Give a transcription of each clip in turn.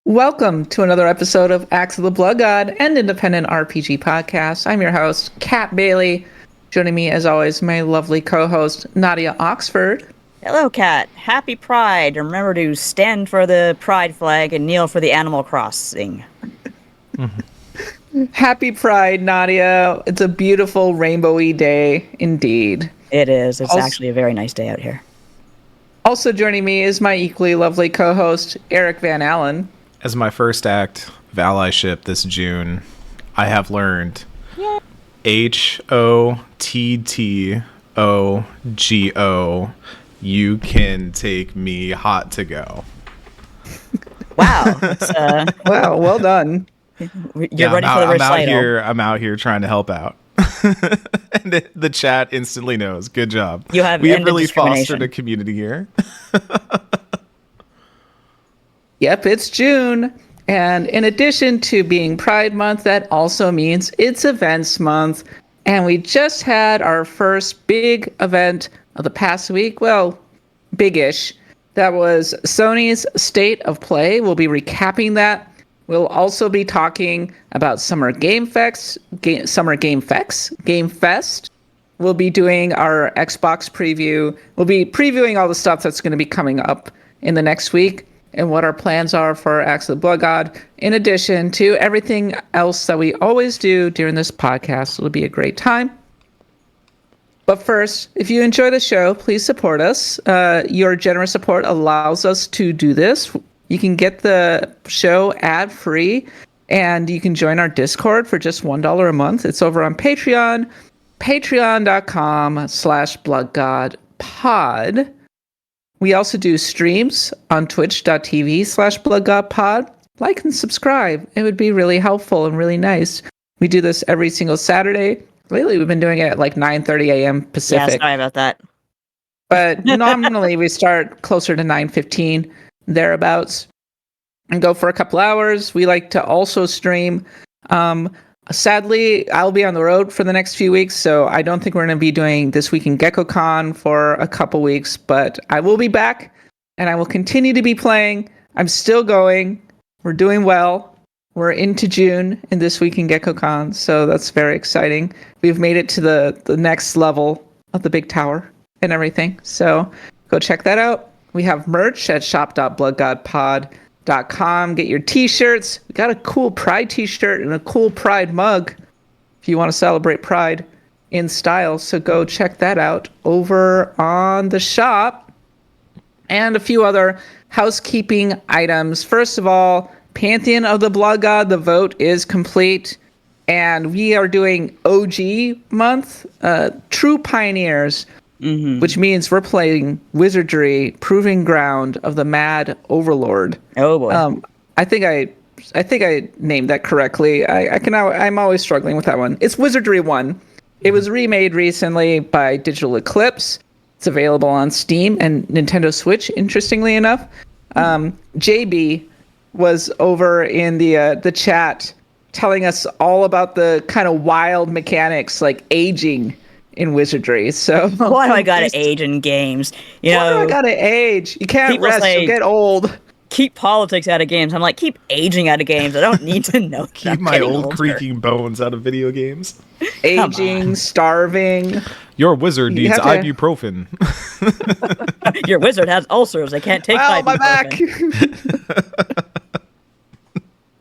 Welcome to another episode of Acts of the Blood God, an independent RPG podcast. I'm your host, Kat Bailey. Joining me, as always, my lovely co-host, Nadia Oxford. Hello, Kat. Happy Pride. Remember to stand for the Pride flag and kneel for the Animal Crossing. Happy Pride, Nadia. It's a beautiful rainbowy day, indeed. It is. It's actually a very nice day out here. Also joining me is my equally lovely co-host, Eric Van Allen. As my first act of allyship this June, I have learned HOTTOGO. You can take me hot to go. Wow. Wow, well done. You're ready for the recital. I'm out here trying to help out. And the chat instantly knows. Good job. We have really fostered a community here. Yep, it's June. And in addition to being Pride Month, that also means it's Events Month. And we just had our first big event of the past week. Well, big-ish. That was Sony's State of Play. We'll be recapping that. We'll also be talking about Summer Game Fest. We'll be doing our Xbox preview. We'll be previewing all the stuff that's going to be coming up in the next week and what our plans are for Acts of the Blood God, in addition to everything else that we always do during this podcast. It'll be a great time. But first, if you enjoy the show, please support us. Your generous support allows us to do this. You can get the show ad-free, and you can join our Discord for just $1 a month. It's over on Patreon, patreon.com/bloodgodpod. We also do streams on twitch.tv/bloodgodpod. Like and subscribe. It would be really helpful and really nice. We do this every single Saturday. Lately, we've been doing it at like 9:30 a.m. Pacific. Yeah, sorry about that. But nominally, we start closer to 9:15, thereabouts, and go for a couple hours. We like to also stream. Sadly, I'll be on the road for the next few weeks, so I don't think we're going to be doing This Week in GeckoCon for a couple weeks, but I will be back, and I will continue to be playing. I'm still going. We're doing well. We're into June in This Week in GeckoCon, so that's very exciting. We've made it to the next level of the big tower and everything, so go check that out. We have merch at shop.bloodgodpod.com. Get your t-shirts. We got a cool Pride t-shirt and a cool Pride mug if you want to celebrate Pride in style. So go check that out over on the shop. And a few other housekeeping items. First of all, Pantheon of the Blood God, the vote is complete. And we are doing OG month, True Pioneers. Mm-hmm. Which means we're playing Wizardry, Proving Ground of the Mad Overlord. Oh boy! I think I named that correctly. I'm always struggling with that one. It's Wizardry 1. It was remade recently by Digital Eclipse. It's available on Steam and Nintendo Switch. Interestingly enough, JB was over in the chat telling us all about the kind of wild mechanics like aging in Wizardry. So why do I gotta age in games? Why do I gotta age? You can't rest, you'll get old. Keep politics out of games. I'm like, keep aging out of games. I don't need to know. Keep my old creaking bones out of video games. Aging, starving. Your wizard needs ibuprofen. Your wizard has ulcers. They can't take ibuprofen. My back.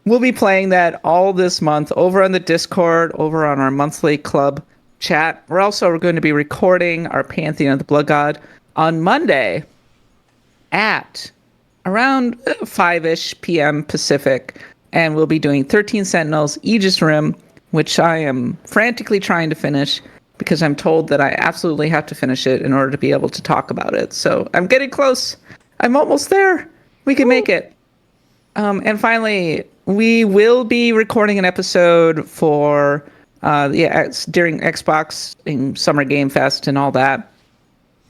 We'll be playing that all this month over on the Discord, over on our monthly club chat. We're also going to be recording our Pantheon of the Blood God on Monday at around 5-ish p.m. Pacific, and we'll be doing 13 Sentinels, Aegis Rim, which I am frantically trying to finish because I'm told that I absolutely have to finish it in order to be able to talk about it. So I'm getting close. I'm almost there. We can make it. And finally, we will be recording an episode for during Xbox and Summer Game Fest and all that.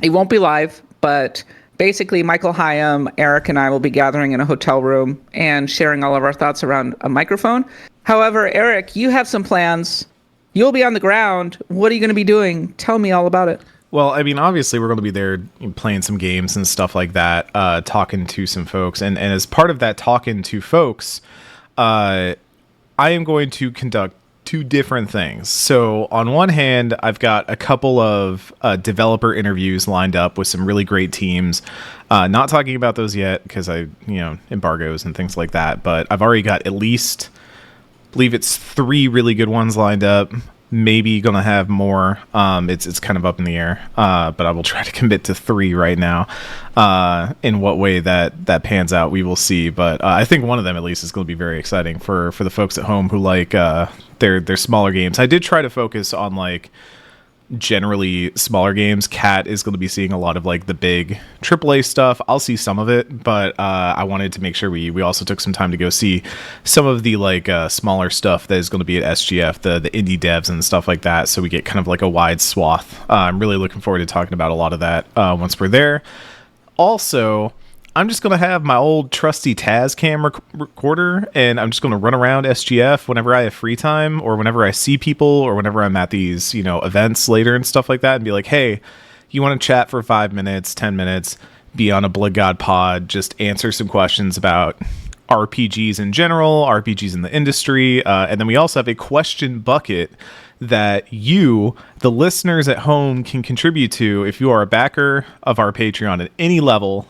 It won't be live, but basically Michael Hyam, Eric, and I will be gathering in a hotel room and sharing all of our thoughts around a microphone. However, Eric, you have some plans. You'll be on the ground. What are you going to be doing? Tell me all about it. Well, I mean, obviously, we're going to be there playing some games and stuff like that, talking to some folks. And as part of that talking to folks, I am going to conduct two different things. So on one hand, I've got a couple of developer interviews lined up with some really great teams. Not talking about those yet because embargoes and things like that. But I've already got at least, I believe it's 3 really good ones lined up. Maybe gonna have more. It's kind of up in the air, but I will try to commit to 3 right now. In what way that pans out, we will see. But I think one of them at least is going to be very exciting for the folks at home who like their smaller games. I did try to focus on like generally smaller games. Cat is going to be seeing a lot of like the big AAA stuff. I'll see some of it, but I wanted to make sure we also took some time to go see some of the like smaller stuff that is going to be at SGF, the indie devs and stuff like that, so we get kind of like a wide swath. I'm really looking forward to talking about a lot of that once we're there. Also, I'm just going to have my old trusty Tascam recorder, and I'm just going to run around SGF whenever I have free time, or whenever I see people, or whenever I'm at these, events later and stuff like that, and be like, hey, you want to chat for 5 minutes, 10 minutes, be on a Blood God pod, just answer some questions about RPGs in general, RPGs in the industry, and then we also have a question bucket that you, the listeners at home, can contribute to. If you are a backer of our Patreon at any level,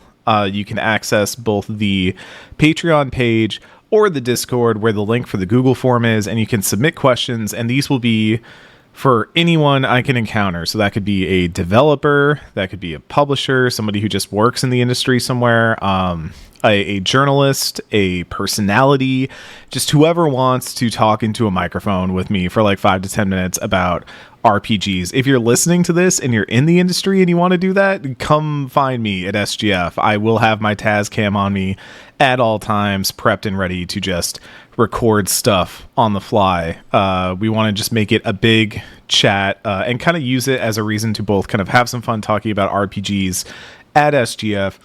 you can access both the Patreon page or the Discord where the link for the Google form is, and you can submit questions, and these will be for anyone I can encounter. So that could be a developer, that could be a publisher, somebody who just works in the industry somewhere, a journalist, a personality, just whoever wants to talk into a microphone with me for like 5 to 10 minutes about RPGs. If you're listening to this and you're in the industry and you want to do that, come find me at SGF. I will have my Tascam on me at all times, prepped and ready to just record stuff on the fly. We want to just make it a big chat and kind of use it as a reason to both kind of have some fun talking about RPGs at SGF.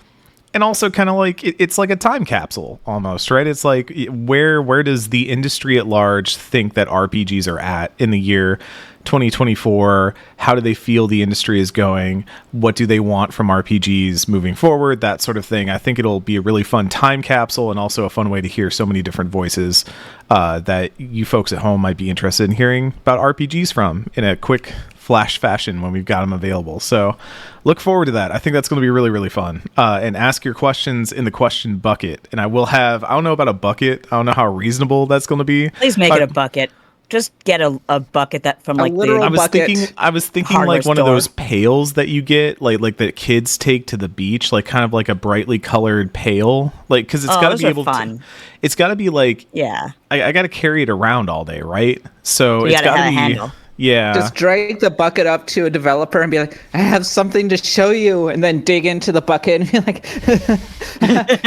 And also kind of like, it's like a time capsule almost, right? It's like, where does the industry at large think that RPGs are at in the year 2024? How do they feel the industry is going? What do they want from RPGs moving forward? That sort of thing. I think it'll be a really fun time capsule, and also a fun way to hear so many different voices that you folks at home might be interested in hearing about RPGs from in a quick flash fashion when we've got them available. So look forward to that. I think that's going to be really, really fun. And ask your questions in the question bucket. And I will have, I don't know about a bucket. I don't know how reasonable that's going to be. Please make it a bucket. Just get a bucket that from like the I was thinking like one of those pails that you get like that kids take to the beach, like kind of like a brightly colored pail, like because it's got to be able to. It's got to be like, yeah. I got to carry it around all day, right? So it's got to be. Handle. Yeah. Just drag the bucket up to a developer and be like, I have something to show you, and then dig into the bucket and be like,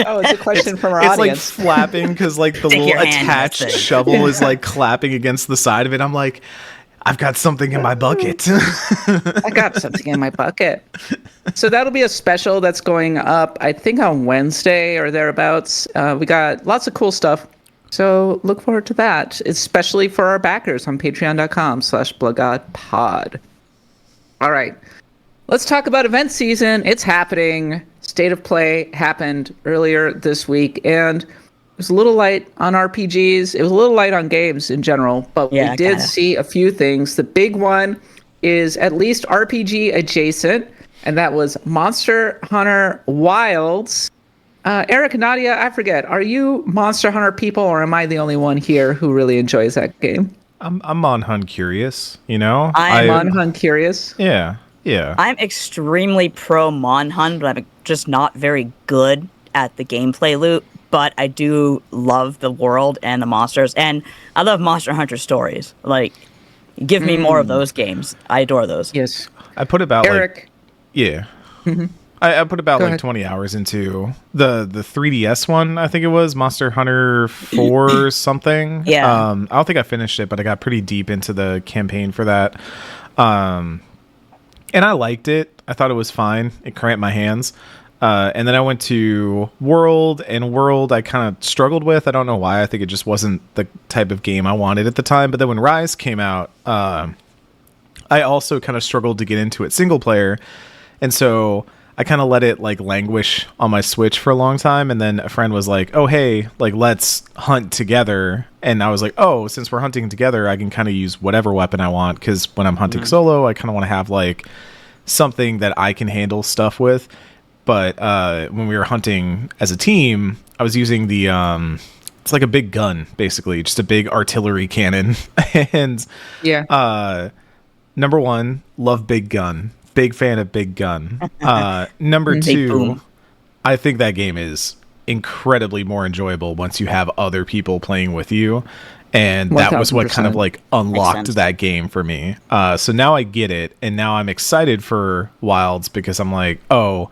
oh, it's a question from our audience. It's like flapping because like the little attached shovel is like clapping against the side of it. I'm like, I've got something in my bucket. I got something in my bucket. So that'll be a special that's going up, I think, on Wednesday or thereabouts. We got lots of cool stuff. So look forward to that, especially for our backers on patreon.com/bloodgodpod. All right, let's talk about event season. It's happening. State of Play happened earlier this week, and it was a little light on RPGs. It was a little light on games in general, but we did see a few things. The big one is at least RPG adjacent, and that was Monster Hunter Wilds. Eric and Nadia, I forget, are you Monster Hunter people, or am I the only one here who really enjoys that game? I'm Mon Hun curious, you know? I'm Mon Hun curious? Yeah. I'm extremely pro Mon Hun, but I'm just not very good at the gameplay loop. But I do love the world and the monsters, and I love Monster Hunter stories. Like, give me more of those games. I adore those. Yes. I put about Eric. Yeah. Mm-hmm. I put about 20 hours into the 3DS one, I think it was, Monster Hunter 4 something. Yeah. I don't think I finished it, but I got pretty deep into the campaign for that. And I liked it. I thought it was fine. It cramped my hands. And then I went to World, and World I kind of struggled with. I don't know why. I think it just wasn't the type of game I wanted at the time. But then when Rise came out, I I also kind of struggled to get into it single player. And so I kind of let it like languish on my Switch for a long time. And then a friend was like, oh, hey, like let's hunt together. And I was like, oh, since we're hunting together, I can kind of use whatever weapon I want. Because when I'm hunting solo, I kind of want to have like something that I can handle stuff with. But when we were hunting as a team, I was using the it's like a big gun, basically, just a big artillery cannon. And number one, love big gun, big fan of big gun. Number two, I think that game is incredibly more enjoyable once you have other people playing with you. And that was what kind of like unlocked that game for me. So now I get it, and now I'm excited for Wilds because I'm like, oh,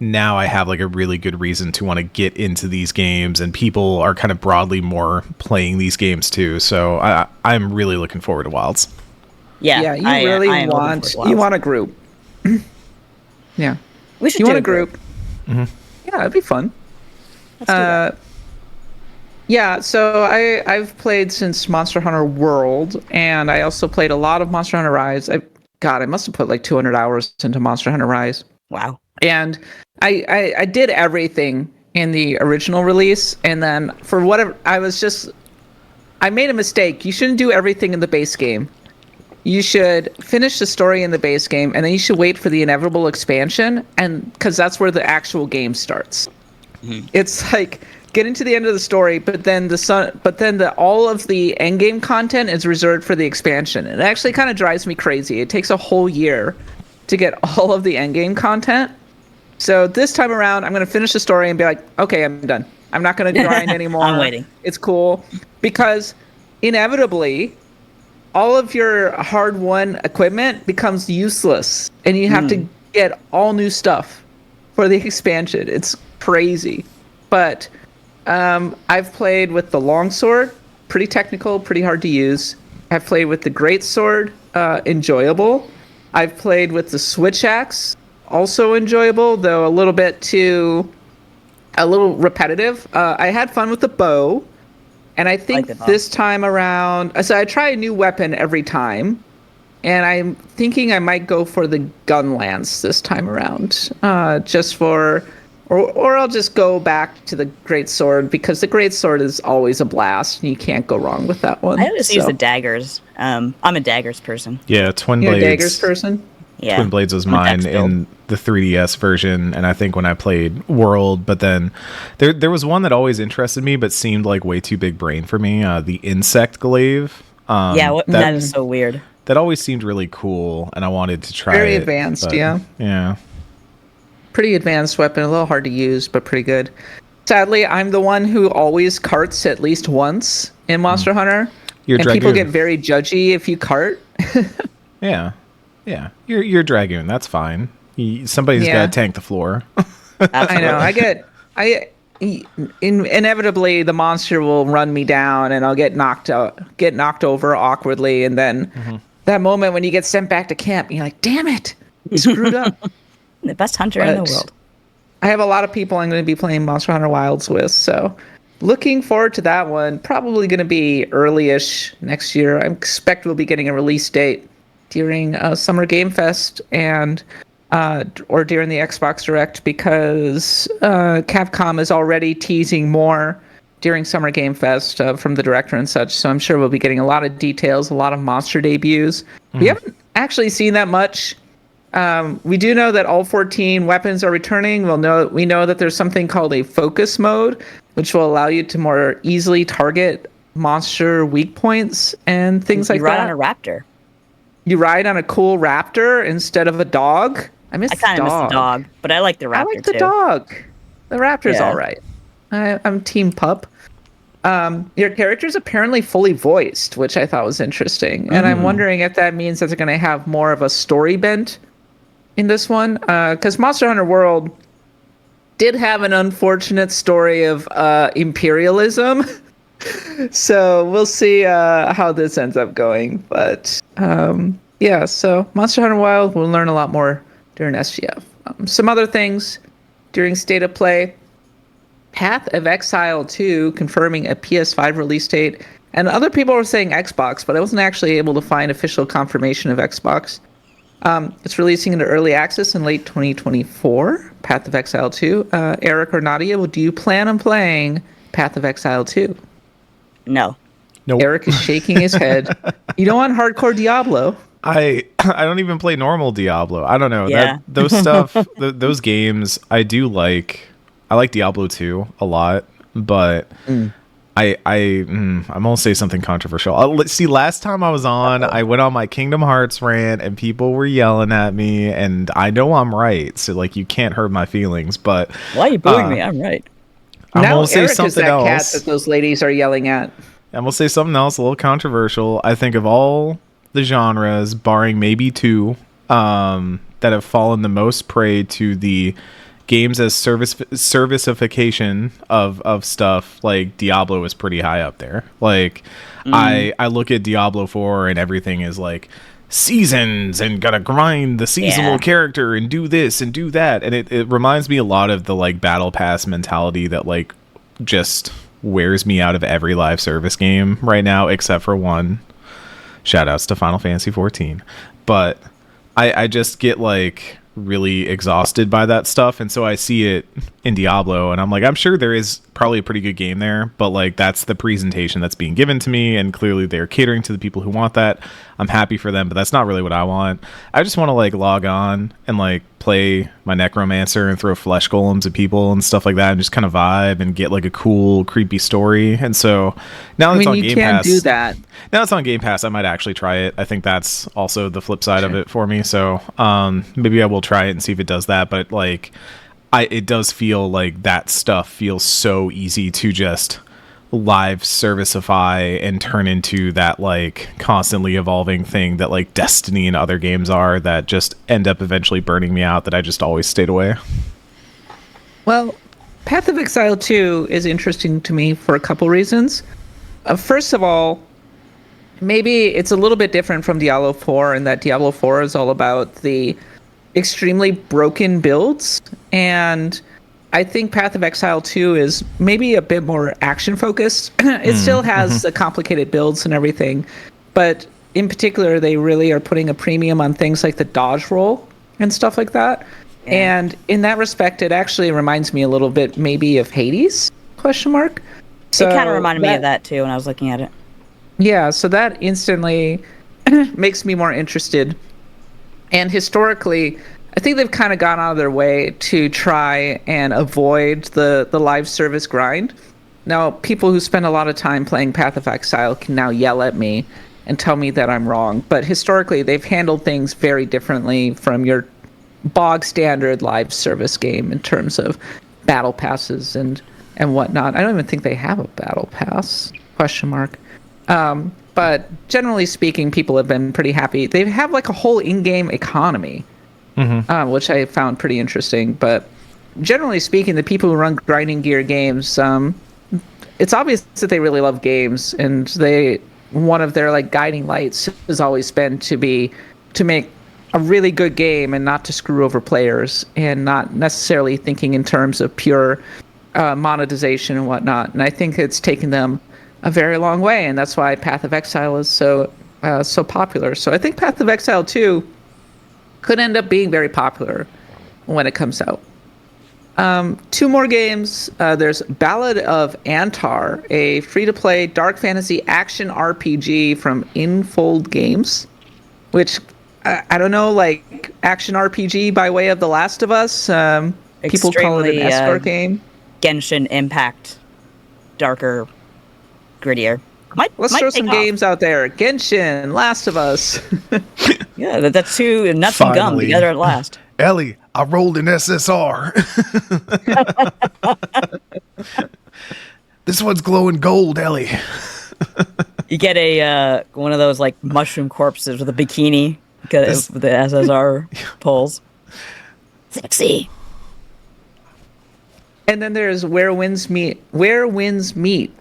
now I have like a really good reason to want to get into these games, and people are kind of broadly more playing these games too. So I'm really looking forward to Wilds. Yeah, you really want a group. Yeah, we should. You want a group? Yeah, it'd be fun. Let's do that. Yeah, so I've played since Monster Hunter World, and I also played a lot of Monster Hunter Rise. I must have put like 200 hours into Monster Hunter Rise. Wow. And I did everything in the original release, and then for whatever, I made a mistake. You shouldn't do everything in the base game. You should finish the story in the base game, and then you should wait for the inevitable expansion, and because that's where the actual game starts. It's like getting to the end of the story, but then all of the end game content is reserved for the expansion. It actually kind of drives me crazy. It takes a whole year to get all of the end game content. So this time around, I'm going to finish the story and be like, okay, I'm done. I'm not going to grind anymore. I'm waiting. It's cool. Because inevitably, all of your hard-won equipment becomes useless. And you have to get all new stuff for the expansion. It's crazy. But I've played with the longsword. Pretty technical, pretty hard to use. I've played with the greatsword. Enjoyable. I've played with the switch axe. Also enjoyable, though a little repetitive. I had fun with the bow, and I think this time around, so I try a new weapon every time, and I'm thinking I might go for the gun lance this time around, or I'll just go back to the greatsword because the greatsword is always a blast, and you can't go wrong with that one. I always use the daggers. I'm a daggers person. Yeah, Twin Blades. You're a daggers person? Yeah. Twin Blades was mine in the 3DS version, and I think when I played World, but then there was one that always interested me but seemed like way too big brain for me, the insect glaive. That is so weird. That always seemed really cool, and I wanted to try it. Very advanced, yeah. Yeah. Pretty advanced weapon, a little hard to use, but pretty good. Sadly, I'm the one who always carts at least once in Monster Hunter. And people get very judgy if you cart. Yeah. Yeah, you're Dragoon. That's fine. Somebody's got to tank the floor. I know. Inevitably the monster will run me down, and I'll get knocked over awkwardly, and then that moment when you get sent back to camp, you're like, "Damn it, you screwed up." The best hunter in the world. I have a lot of people I'm going to be playing Monster Hunter Wilds with, so looking forward to that one. Probably going to be early-ish next year. I expect we'll be getting a release date during Summer Game Fest and or during the Xbox Direct, because Capcom is already teasing more during Summer Game Fest from the director and such. So I'm sure we'll be getting a lot of details, a lot of monster debuts. We haven't actually seen that much. We do know that all 14 weapons are returning. We know that there's something called a focus mode, which will allow you to more easily target monster weak points and things like that. You ride on a raptor. You ride on a cool raptor instead of a dog. I kind of miss the dog, but I like the raptor too. I like the dog. The raptor's all right. I'm team pup. Your character's apparently fully voiced, which I thought was interesting. And I'm wondering if that means that they're going to have more of a story bent in this one. Because Monster Hunter World did have an unfortunate story of imperialism. So we'll see how this ends up going. But so Monster Hunter Wild, we'll learn a lot more during SGF. Some other things during State of Play. Path of Exile 2 confirming a PS5 release date And other people were saying Xbox, but I wasn't actually able to find official confirmation of Xbox. It's releasing into early access in late 2024, Path of Exile 2. Eric or Nadia, do you plan on playing Path of Exile 2? No. Nope. Eric is shaking his head. You don't want hardcore Diablo. I don't even play normal Diablo. I don't know. Yeah. Those stuff, those games, I do like. I like Diablo 2 a lot, but I'm gonna say something controversial. Let's see. Last time I was on, I went on my Kingdom Hearts rant, and people were yelling at me, and I know I'm right, so like you can't hurt my feelings. But why are you booing me? I'm right. I'm now gonna say Eric is something that cat else. that those ladies are yelling at. I'm gonna say something else, a little controversial. I think of all the genres, barring maybe two, that have fallen the most prey to the games as servicification of stuff, like Diablo is pretty high up there. Like I look at Diablo 4 and everything is like seasons and gotta grind the seasonal character and do this and do that, and it reminds me a lot of the like battle pass mentality that like just wears me out of every live service game right now except for one. Shout outs to Final Fantasy 14. But I just get like really exhausted by that stuff, and so I see it in Diablo and I'm like, I'm sure there is probably a pretty good game there, but like that's the presentation that's being given to me, and clearly they're catering to the people who want that. I'm happy for them, but that's not really what I want. I just want to like log on and like play my necromancer and throw flesh golems at people and stuff like that, and just kind of vibe and get like a cool creepy story. And so now that it's on Game Pass, do that. Now it's on Game Pass, I might actually try it. I think that's also the flip side of it for me. So maybe I will try it and see if it does that. But like, it does feel like that stuff feels so easy to just live serviceify and turn into that like constantly evolving thing that like Destiny and other games are, that just end up eventually burning me out, that I just always stayed away. Well, Path of Exile 2 is interesting to me for a couple reasons. First of all, maybe it's a little bit different from Diablo 4 in that Diablo 4 is all about the extremely broken builds, and I think Path of Exile 2 is maybe a bit more action focused. It still has the complicated builds and everything, but in particular, they really are putting a premium on things like the dodge roll and stuff like that. Yeah. And in that respect, it actually reminds me a little bit maybe of Hades, question mark. So it kind of reminded me of that too when I was looking at it. Yeah, so that instantly makes me more interested. And historically, I think they've kind of gone out of their way to try and avoid the live service grind. Now, people who spend a lot of time playing Path of Exile can now yell at me and tell me that I'm wrong. But historically, they've handled things very differently from your bog standard live service game in terms of battle passes and whatnot. I don't even think they have a battle pass, question mark. But generally speaking, people have been pretty happy. They have like a whole in-game economy, which I found pretty interesting. But generally speaking, the people who run grinding gear games, it's obvious that they really love games, and one of their like guiding lights has always been to make a really good game and not to screw over players, and not necessarily thinking in terms of pure monetization and whatnot. And I think it's taken them a very long way, and that's why Path of Exile is so popular. So I think Path of Exile 2 could end up being very popular when it comes out. Two more games. There's Ballad of Antar, a free-to-play dark fantasy action RPG from Infold Games, which I don't know, like action RPG by way of The Last of Us. People call it an escort game. Genshin Impact, darker, grittier. Let's throw some games out there. Genshin, Last of Us. Yeah, that's two nuts and gum together at last. Ellie, I rolled an SSR. This one's glowing gold, Ellie. You get a one of those like mushroom corpses with a bikini with the SSR poles. Sexy. And then there's Where Winds Meet,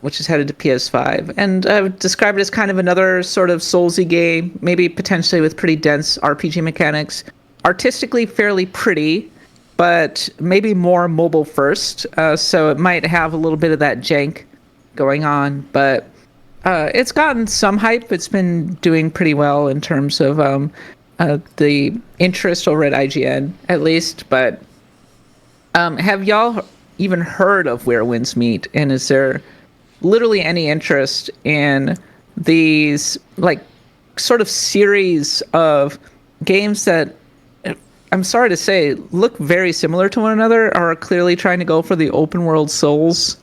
which is headed to PS5. And I would describe it as kind of another sort of Soulsy game, maybe potentially with pretty dense RPG mechanics. Artistically fairly pretty, but maybe more mobile first. So it might have a little bit of that jank going on. But it's gotten some hype. It's been doing pretty well in terms of the interest over at IGN, at least. But have y'all even heard of Where Winds Meet? And is there literally any interest in these like sort of series of games that, I'm sorry to say, look very similar to one another, are clearly trying to go for the open world Souls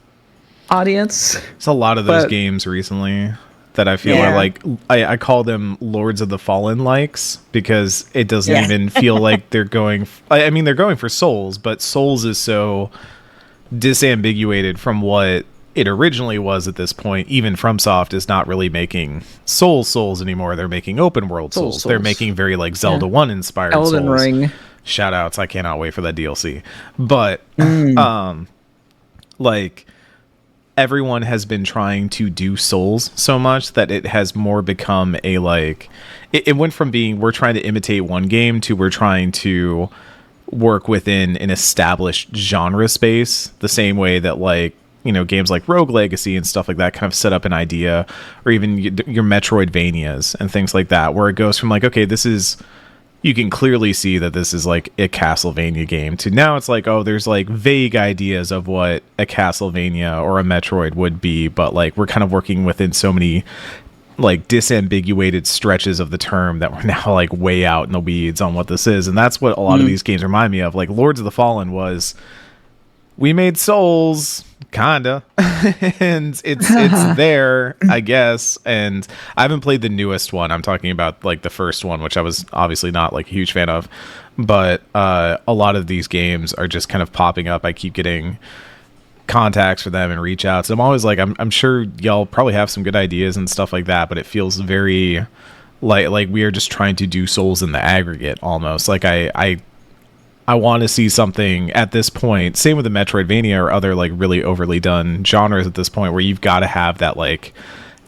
audience? It's a lot of those games recently that I feel are like, I call them Lords of the Fallen likes, because it doesn't even feel like they're going I mean, they're going for Souls, but Souls is so disambiguated from what it originally was at this point. Even FromSoft is not really making Souls anymore. They're making open world Souls. They're making very like Zelda 1 inspired Elden Souls. Ring. Shout outs. I cannot wait for that DLC. But like, everyone has been trying to do Souls so much that it has more become a like, it went from being we're trying to imitate one game to we're trying to work within an established genre space, the same way that like, you know, games like Rogue Legacy and stuff like that kind of set up an idea, or even your Metroidvanias and things like that, where it goes from like, okay, this is, you can clearly see that this is like a Castlevania game, to now it's like, oh, there's like vague ideas of what a Castlevania or a Metroid would be, but like we're kind of working within so many like disambiguated stretches of the term that we're now like way out in the weeds on what this is. And that's what a lot of these games remind me of. Like Lords of the Fallen was, we made Souls, kinda, and it's there, I guess. And I haven't played the newest one. I'm talking about like the first one, which I was obviously not like a huge fan of. But a lot of these games are just kind of popping up. I keep getting contacts for them and reach outs. I'm always like, I'm sure y'all probably have some good ideas and stuff like that, but it feels very like we are just trying to do Souls in the aggregate almost. Like I want to see something at this point, same with the Metroidvania or other like really overly done genres at this point, where you've got to have that like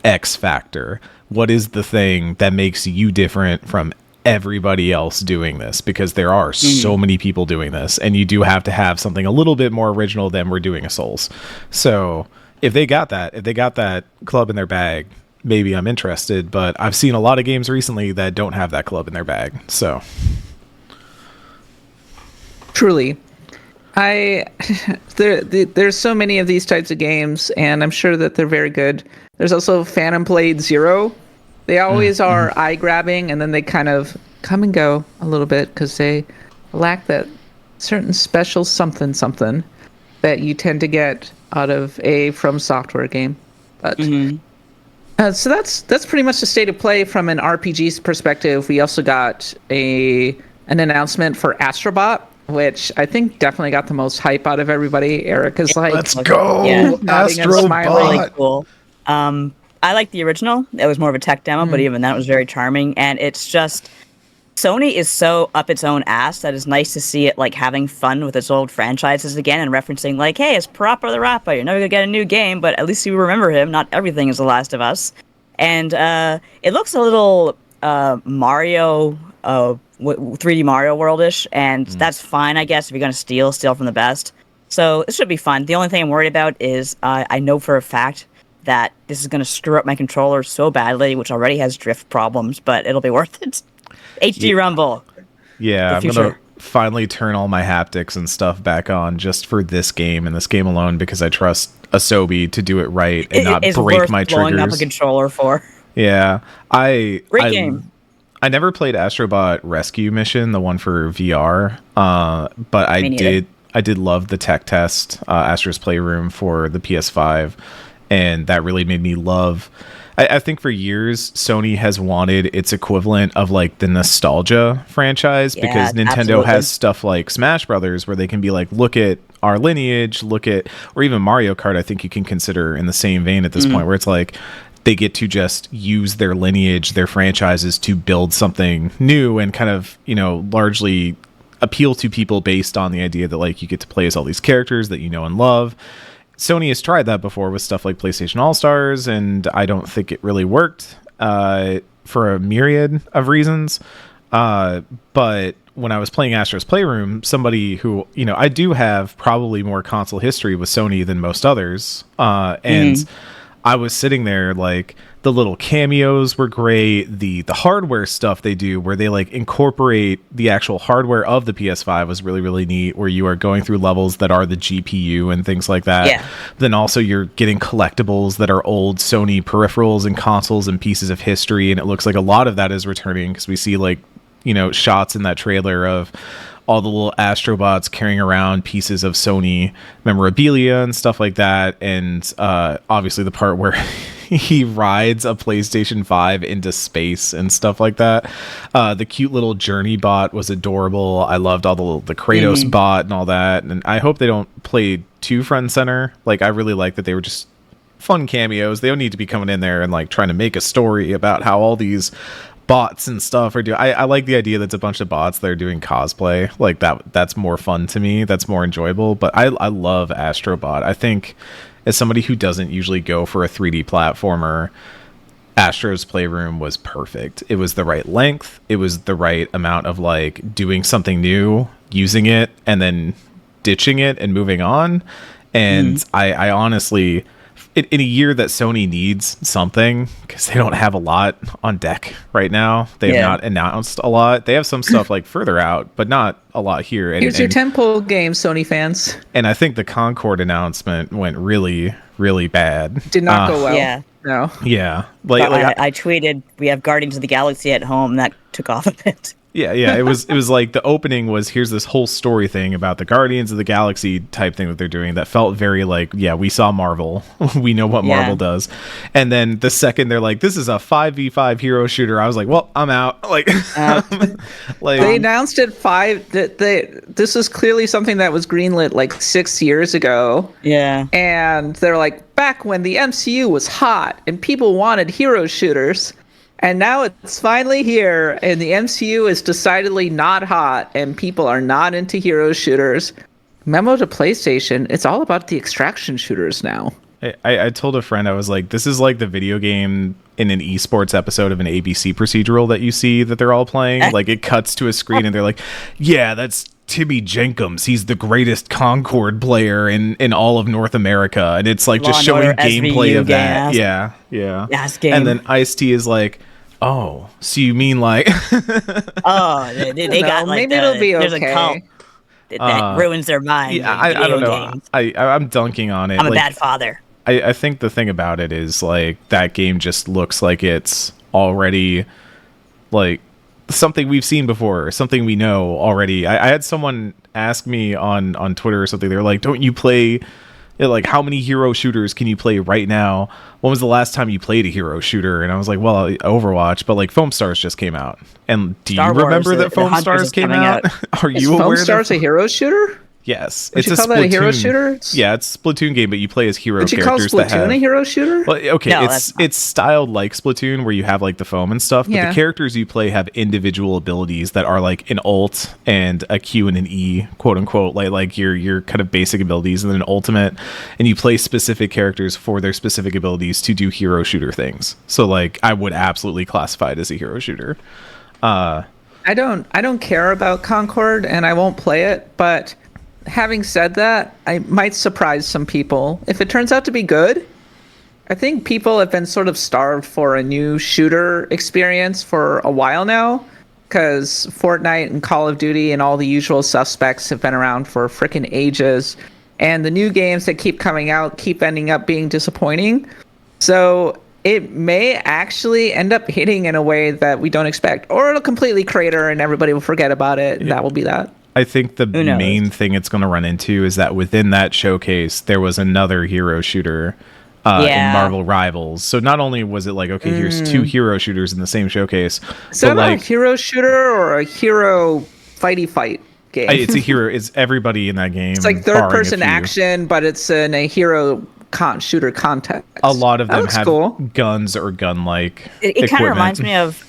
X factor. What is the thing that makes you different from everybody else doing this? Because there are so many people doing this, and you do have to have something a little bit more original than we're doing a Souls. So if they got that club in their bag, maybe I'm interested, but I've seen a lot of games recently that don't have that club in their bag. So truly, there's so many of these types of games, and I'm sure that they're very good. There's also Phantom Blade Zero. They always are eye-grabbing, and then they kind of come and go a little bit because they lack that certain special something that you tend to get out of a From Software game. But so that's pretty much the state of play from an RPG perspective. We also got an announcement for Astrobot, which I think definitely got the most hype out of everybody. Eric is like, let's go, Astrobot. Really cool. I like the original. It was more of a tech demo, but even that was very charming. And it's just, Sony is so up its own ass that it's nice to see it like having fun with its old franchises again and referencing like, hey, it's Parappa the Rapper. You're never gonna get a new game, but at least you remember him. Not everything is The Last of Us. And it looks a little Mario 3D Mario World-ish, and that's fine, I guess, if you're going to steal from the best. So it should be fun. The only thing I'm worried about is I know for a fact that this is going to screw up my controller so badly, which already has drift problems, but it'll be worth it. HD Rumble. Yeah, I'm going to finally turn all my haptics and stuff back on just for this game and this game alone, because I trust Asobi to do it right and not break my triggers. Blowing up a controller for. Yeah. Great game. I never played Astrobot Rescue Mission, the one for VR, but I did love the tech test, Astro's Playroom for the PS5, and that really made me love. I think for years Sony has wanted its equivalent of like the nostalgia franchise, because Nintendo has stuff like Smash Brothers where they can be like, look at our lineage, or even Mario Kart. I think you can consider in the same vein at this point, where it's like, they get to just use their lineage, their franchises, to build something new and kind of, you know, largely appeal to people based on the idea that like you get to play as all these characters that you know and love. Sony has tried that before with stuff like PlayStation All-Stars, and I don't think it really worked for a myriad of reasons. But when I was playing Astro's Playroom, somebody who, you know, I do have probably more console history with Sony than most others, and I was sitting there like the little cameos were great. The hardware stuff they do where they like incorporate the actual hardware of the PS5 was really, really neat, where you are going through levels that are the GPU and things like that. Yeah. Then also you're getting collectibles that are old Sony peripherals and consoles and pieces of history. And it looks like a lot of that is returning because we see like, you know, shots in that trailer of all the little astrobots carrying around pieces of Sony memorabilia and stuff like that. And obviously the part where he rides a PlayStation 5 into space and stuff like that. The cute little Journey bot was adorable. I loved all the Kratos bot and all that. And I hope they don't play too front and center. Like, I really like that they were just fun cameos. They don't need to be coming in there and like trying to make a story about how all these bots and stuff are doing. I like the idea that it's a bunch of bots that are doing cosplay. Like that's more fun to me. That's more enjoyable. But I love Astrobot. I think as somebody who doesn't usually go for a 3D platformer, Astro's Playroom was perfect. It was the right length. It was the right amount of like doing something new, using it, and then ditching it and moving on. And I honestly, in a year that Sony needs something, because they don't have a lot on deck right now. They have not announced a lot. They have some stuff like further out, but not a lot here. And, here's your tentpole game, Sony fans. And I think the Concord announcement went really, really bad. Did not go well. Yeah. No. Yeah. I tweeted, we have Guardians of the Galaxy at home. That took off a bit. Yeah. It was like the opening was, here's this whole story thing about the Guardians of the Galaxy type thing that they're doing that felt very like, yeah, we saw Marvel. We know what Marvel does. And then the second they're like, this is a 5v5 hero shooter, I was like, well, I'm out. Like, like they announced it this is clearly something that was greenlit like 6 years ago. Yeah. And they're like, back when the MCU was hot and people wanted hero shooters. And now it's finally here, and the MCU is decidedly not hot, and people are not into hero shooters. Memo to PlayStation, it's all about the extraction shooters now. I told a friend, I was like, this is like the video game in an esports episode of an ABC procedural that you see that they're all playing. Like, it cuts to a screen, and they're like, yeah, that's Timmy Jenkins. He's the greatest Concord player in all of North America. And it's like just showing gameplay of that. Yeah. Yes, game. And then Ice-T is like, oh, so you mean like... oh, they got like maybe it'll be okay. There's a cult that ruins their mind. Yeah, I don't know. I'm dunking on it. I'm a bad father. I think the thing about it is like that game just looks like it's already like something we've seen before, something we know already. I had someone ask me on Twitter or something. They're like, don't you play... like, how many hero shooters can you play right now? When was the last time you played a hero shooter? And I was like, well, Overwatch, but like Foam Stars just came out. And do you remember that Foam Stars came out? Are you aware? Foam Stars a hero shooter? Yes, it's a Splatoon. That a hero shooter? Yeah, it's a Splatoon game, but you play as hero characters. characters. Would you call Splatoon a hero shooter? Well, okay, no, it's styled like Splatoon, where you have like the foam and stuff. But the characters you play have individual abilities that are like an ult and a Q and an E, quote unquote, like your kind of basic abilities, and then an ultimate. And you play specific characters for their specific abilities to do hero shooter things. So like, I would absolutely classify it as a hero shooter. I don't care about Concord, and I won't play it, but having said that, I might surprise some people. If it turns out to be good, I think people have been sort of starved for a new shooter experience for a while now, because Fortnite and Call of Duty and all the usual suspects have been around for frickin' ages, and the new games that keep coming out keep ending up being disappointing. So it may actually end up hitting in a way that we don't expect, or it'll completely crater and everybody will forget about it, and that will be that. I think the main thing it's going to run into is that within that showcase, there was another hero shooter in Marvel Rivals. So not only was it like, okay, here's two hero shooters in the same showcase. Is that like a hero shooter or a hero fighty fight game? It's a hero. It's everybody in that game. It's like third person action, but it's in a hero shooter context. A lot of them have guns or gun-like It kind of reminds me of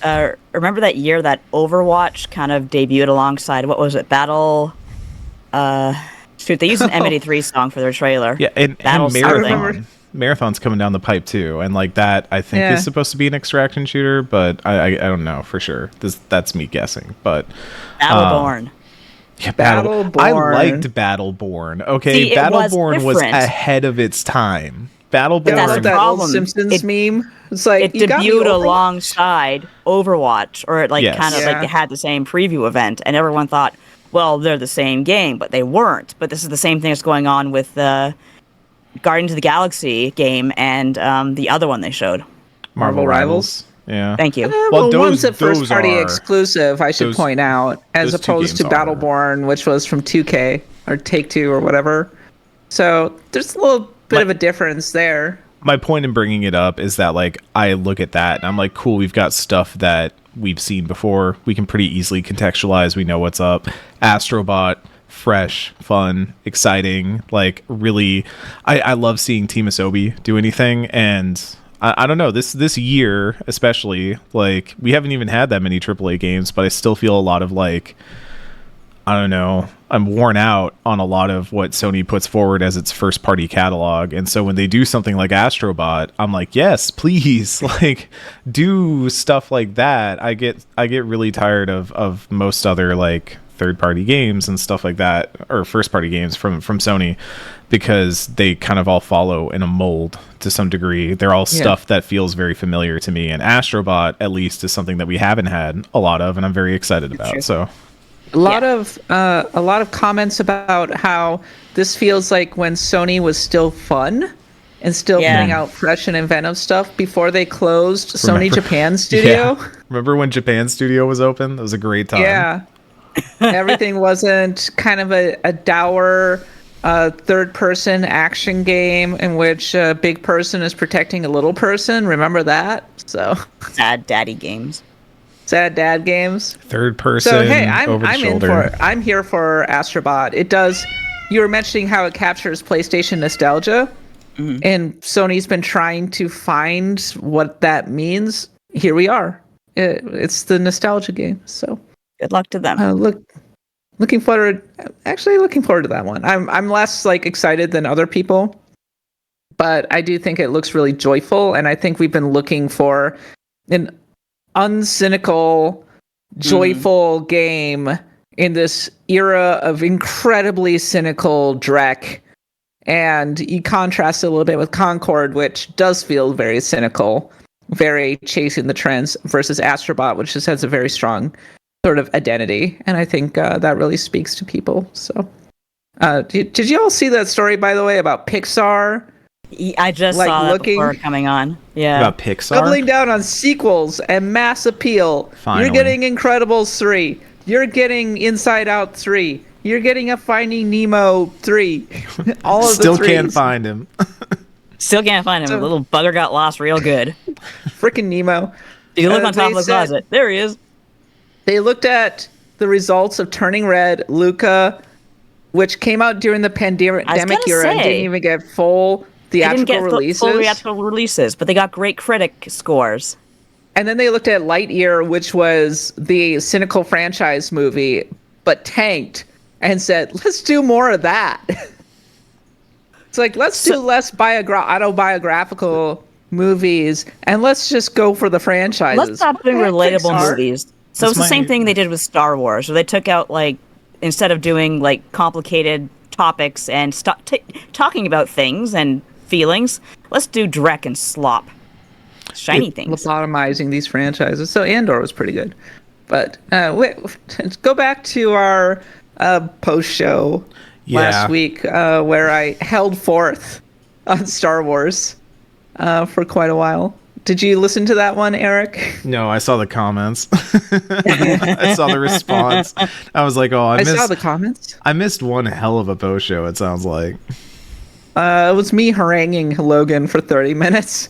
remember that year that Overwatch kind of debuted alongside, what was it, Battle they used an M83 song for their trailer. Yeah, and Marathon's coming down the pipe too, and like that I think is supposed to be an extraction shooter, but I don't know for sure. That's me guessing. But Battleborn. Yeah, Battleborn. I liked Battleborn. Okay, Battleborn was ahead of its time. Battleborn. That's the that old problem. Simpsons meme. It's like It you got me debuted Overwatch. alongside Overwatch, or it Yes. kind of like Yeah. it had the same preview event, and everyone thought, well, they're the same game, but they weren't. But this is the same thing that's going on with the Guardians of the Galaxy game and the other one they showed. Marvel Rivals. Yeah. Thank you. Well, those- one's a those first-party are- exclusive, I should those- point out, as those two opposed to games are- Battleborn, which was from 2K or Take-Two or whatever. So there's a little bit of a difference there. My point in bringing it up is that, like, I look at that and I'm like, cool, we've got stuff that we've seen before. We can pretty easily contextualize. We know what's up. Astrobot, fresh, fun, exciting. Like, really, I love seeing Team Asobi do anything. And I don't know, this year especially, like, we haven't even had that many AAA games, but I still feel a lot of, like, I don't know, I'm worn out on a lot of what Sony puts forward as its first party catalog. And so when they do something like Astrobot, I'm like, yes, please, like, do stuff like that. I get really tired of most other, like, third party games and stuff like that, or first party games from Sony, because they kind of all follow in a mold to some degree. They're all stuff that feels very familiar to me, and Astrobot at least is something that we haven't had a lot of, and I'm very excited about. So A lot of comments about how this feels like when Sony was still fun and still putting out fresh and inventive stuff before they closed Sony Japan Studio. Yeah. Remember when Japan Studio was open? That was a great time. Yeah. Everything wasn't kind of a dour third-person action game in which a big person is protecting a little person. Remember that? So Sad daddy games. sad dad games. Third person. So hey, over the I'm in shoulder. I'm here for Astrobot. It does. You were mentioning how it captures PlayStation nostalgia, and Sony's been trying to find what that means. Here we are. It's the nostalgia game. So Good luck to them. looking forward. Actually, looking forward to that one. I'm less like excited than other people, but I do think it looks really joyful, and I think we've been looking for an uncynical, joyful game in this era of incredibly cynical Drek. And you contrast it a little bit with Concord, which does feel very cynical, very chasing the trends, versus Astrobot, which just has a very strong sort of identity. And I think that really speaks to people. So did you all see that story, by the way, about Pixar I just like saw that looking- before coming on. Yeah. About Pixar. doubling down on sequels and mass appeal? Finally. You're getting Incredibles 3. You're getting Inside Out 3. You're getting a Finding Nemo 3. All of Still the can't threes. find him. Still can't find him. So- The little bugger got lost real good. Freaking Nemo. You look Uh, on top they of the said- closet. There he is. They looked at the results of Turning Red, Luca, which came out during the pandemic gonna era and say, didn't even get full They didn't theatrical get releases. full theatrical releases, but they got great critic scores. And then they looked at Lightyear, which was the cynical franchise movie, but tanked, and said, let's do more of that. It's like, let's do less autobiographical movies, and let's just go for the franchises. Let's stop doing relatable Pixar. movies. So That's it's the same my- thing they did with Star Wars, where they took out, like, instead of doing, like, complicated topics and talking about things and feelings, let's do Drek and slop. Shiny things. Lobotomizing these franchises. So Andor was pretty good. But go back to our post-show last week where I held forth on Star Wars for quite a while. Did you listen to that one, Eric? No, I saw the comments. I saw the response. I was like, oh, I saw the comments. I missed one hell of a post show, it sounds like. It was me haranguing Logan for 30 minutes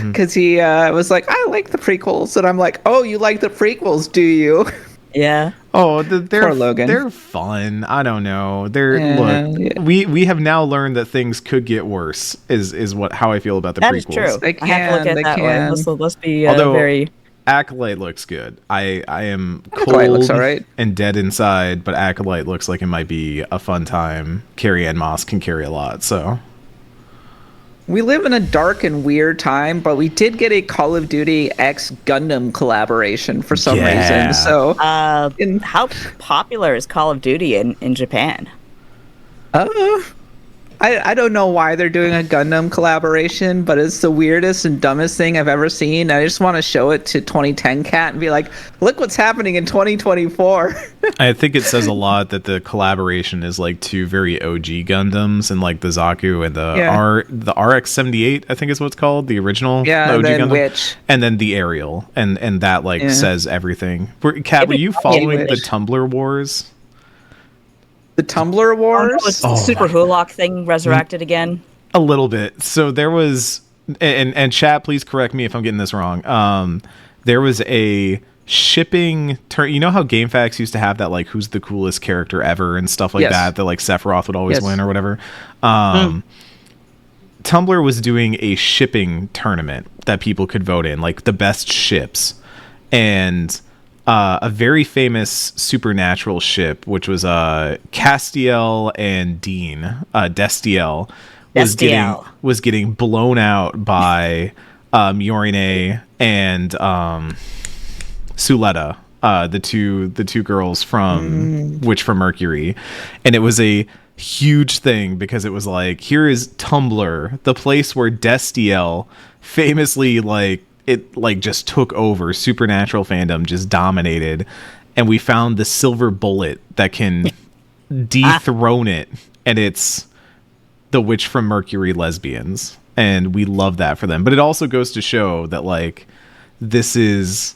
because he was like, I like the prequels. And I'm like, oh, you like the prequels, do you? Yeah. Oh, they're Poor Logan. They're fun. I don't know. Yeah. We have now learned that things could get worse. Is how I feel about the That prequels. is true. They I have to look can, at they it that can. way. Let's be Although- very... Acolyte looks good. I am Acolyte cold looks alright. and dead inside, but Acolyte looks like it might be a fun time. Carrie Ann Moss can carry a lot, so We live in a dark and weird time, but we did get a Call of Duty X Gundam collaboration for some Yeah. reason. So, how popular is Call of Duty in Japan? I I don't know why they're doing a Gundam collaboration, but it's the weirdest and dumbest thing I've ever seen. I just want to show it to 2010 Cat and be like, look what's happening in 2024. I think it says a lot that the collaboration is like two very OG Gundams, and like the Zaku and the RX-78, I think is what it's called, the original OG Gundam. And then the Ariel, and that like says everything. Kat, were you following the Tumblr wars? The Tumblr wars? Oh, Super Hulock thing resurrected again? A little bit. So there was, and chat, please correct me if I'm getting this wrong. There was a shipping turn. You know how GameFAQs used to have that, like, who's the coolest character ever and stuff like that like Sephiroth would always win or whatever. Tumblr was doing a shipping tournament that people could vote in, like the best ships. And a very famous supernatural ship, which was Castiel and Dean, Destiel, was getting blown out by Yorine and Suletta, the two girls from Witch from Mercury. And it was a huge thing because it was like, here is Tumblr, the place where Destiel famously just took over. Supernatural fandom just dominated, and we found the silver bullet that can dethrone it, and it's the Witch from Mercury lesbians, and we love that for them. But it also goes to show that like this is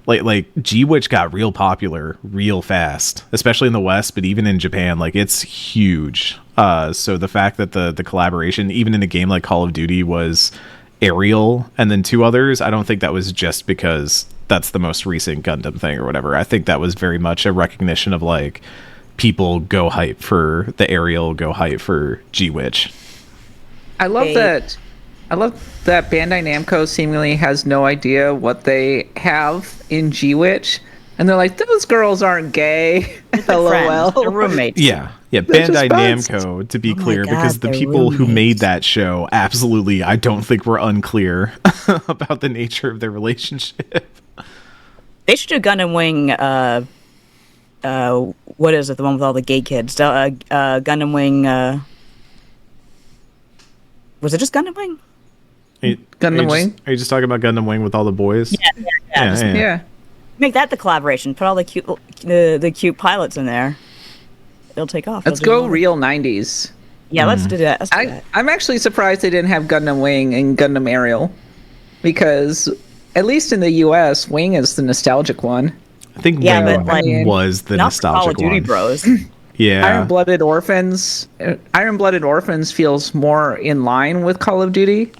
like G-Witch got real popular real fast, especially in the West, but even in Japan, like it's huge. So the fact that the collaboration, even in a game like Call of Duty, was Ariel and then two others, I don't think that was just because that's the most recent Gundam thing or whatever. I think that was very much a recognition of like, people go hype for the Ariel, go hype for G-Witch. I love that Bandai Namco seemingly has no idea what they have in G-Witch, and they're like, those girls aren't gay. LOL. They're roommates. Yeah, Bandai Namco, to be clear, because the people who made that show absolutely, I don't think, were unclear about the nature of their relationship. They should do Gundam Wing, what is it, the one with all the gay kids? Gundam Wing, was it just Gundam Wing? Gundam Wing? Are you just talking about Gundam Wing with all the boys? Yeah. Make that the collaboration. Put all the cute pilots in there. It'll take off. Let's go real 90s. Yeah, let's do that. I'm actually surprised they didn't have Gundam Wing and Gundam Ariel, because at least in the US, Wing is the nostalgic one. I think Wing was the nostalgic Call of Duty one. Bros. Yeah. Iron-Blooded Orphans feels more in line with Call of Duty.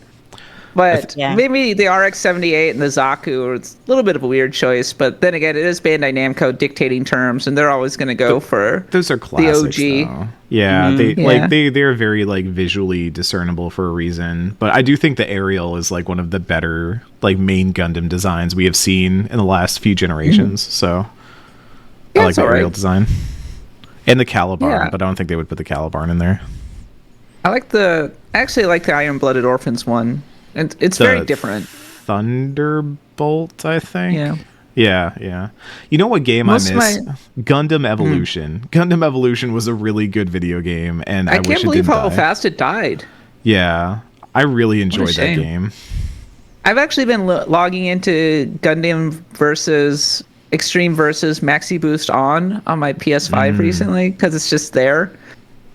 But maybe the RX-78 and the Zaku are a little bit of a weird choice. But then again, it is Bandai Namco dictating terms, and they're always going to go for those are classics, the OG. Though. Yeah, they're very like visually discernible for a reason. But I do think the Ariel is like one of the better like main Gundam designs we have seen in the last few generations. So I like the Ariel design and the Calibarn, but I don't think they would put the Calibarn in there. I actually like the Iron-Blooded Orphans one. And it's very different. Thunderbolt, I think. Yeah. You know what game Most I miss? Gundam Evolution. Gundam Evolution was a really good video game, and I wish it didn't can't believe how fast it died. Yeah, I really enjoyed that game. I've actually been logging into Gundam versus Extreme versus Maxi Boost on my PS5 recently, because it's just there.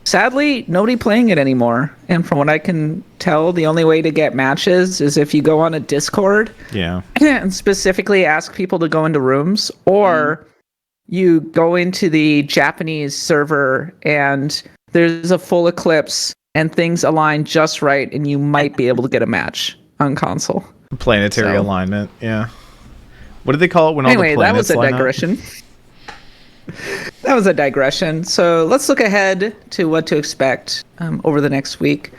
Sadly, nobody playing it anymore. And from what I can tell, the only way to get matches is if you go on a Discord and specifically ask people to go into rooms, or you go into the Japanese server and there's a full eclipse and things align just right, and you might be able to get a match on console. Planetary alignment, yeah. What do they call it when all the planets that was a digression. That was a digression. So let's look ahead to what to expect over the next week.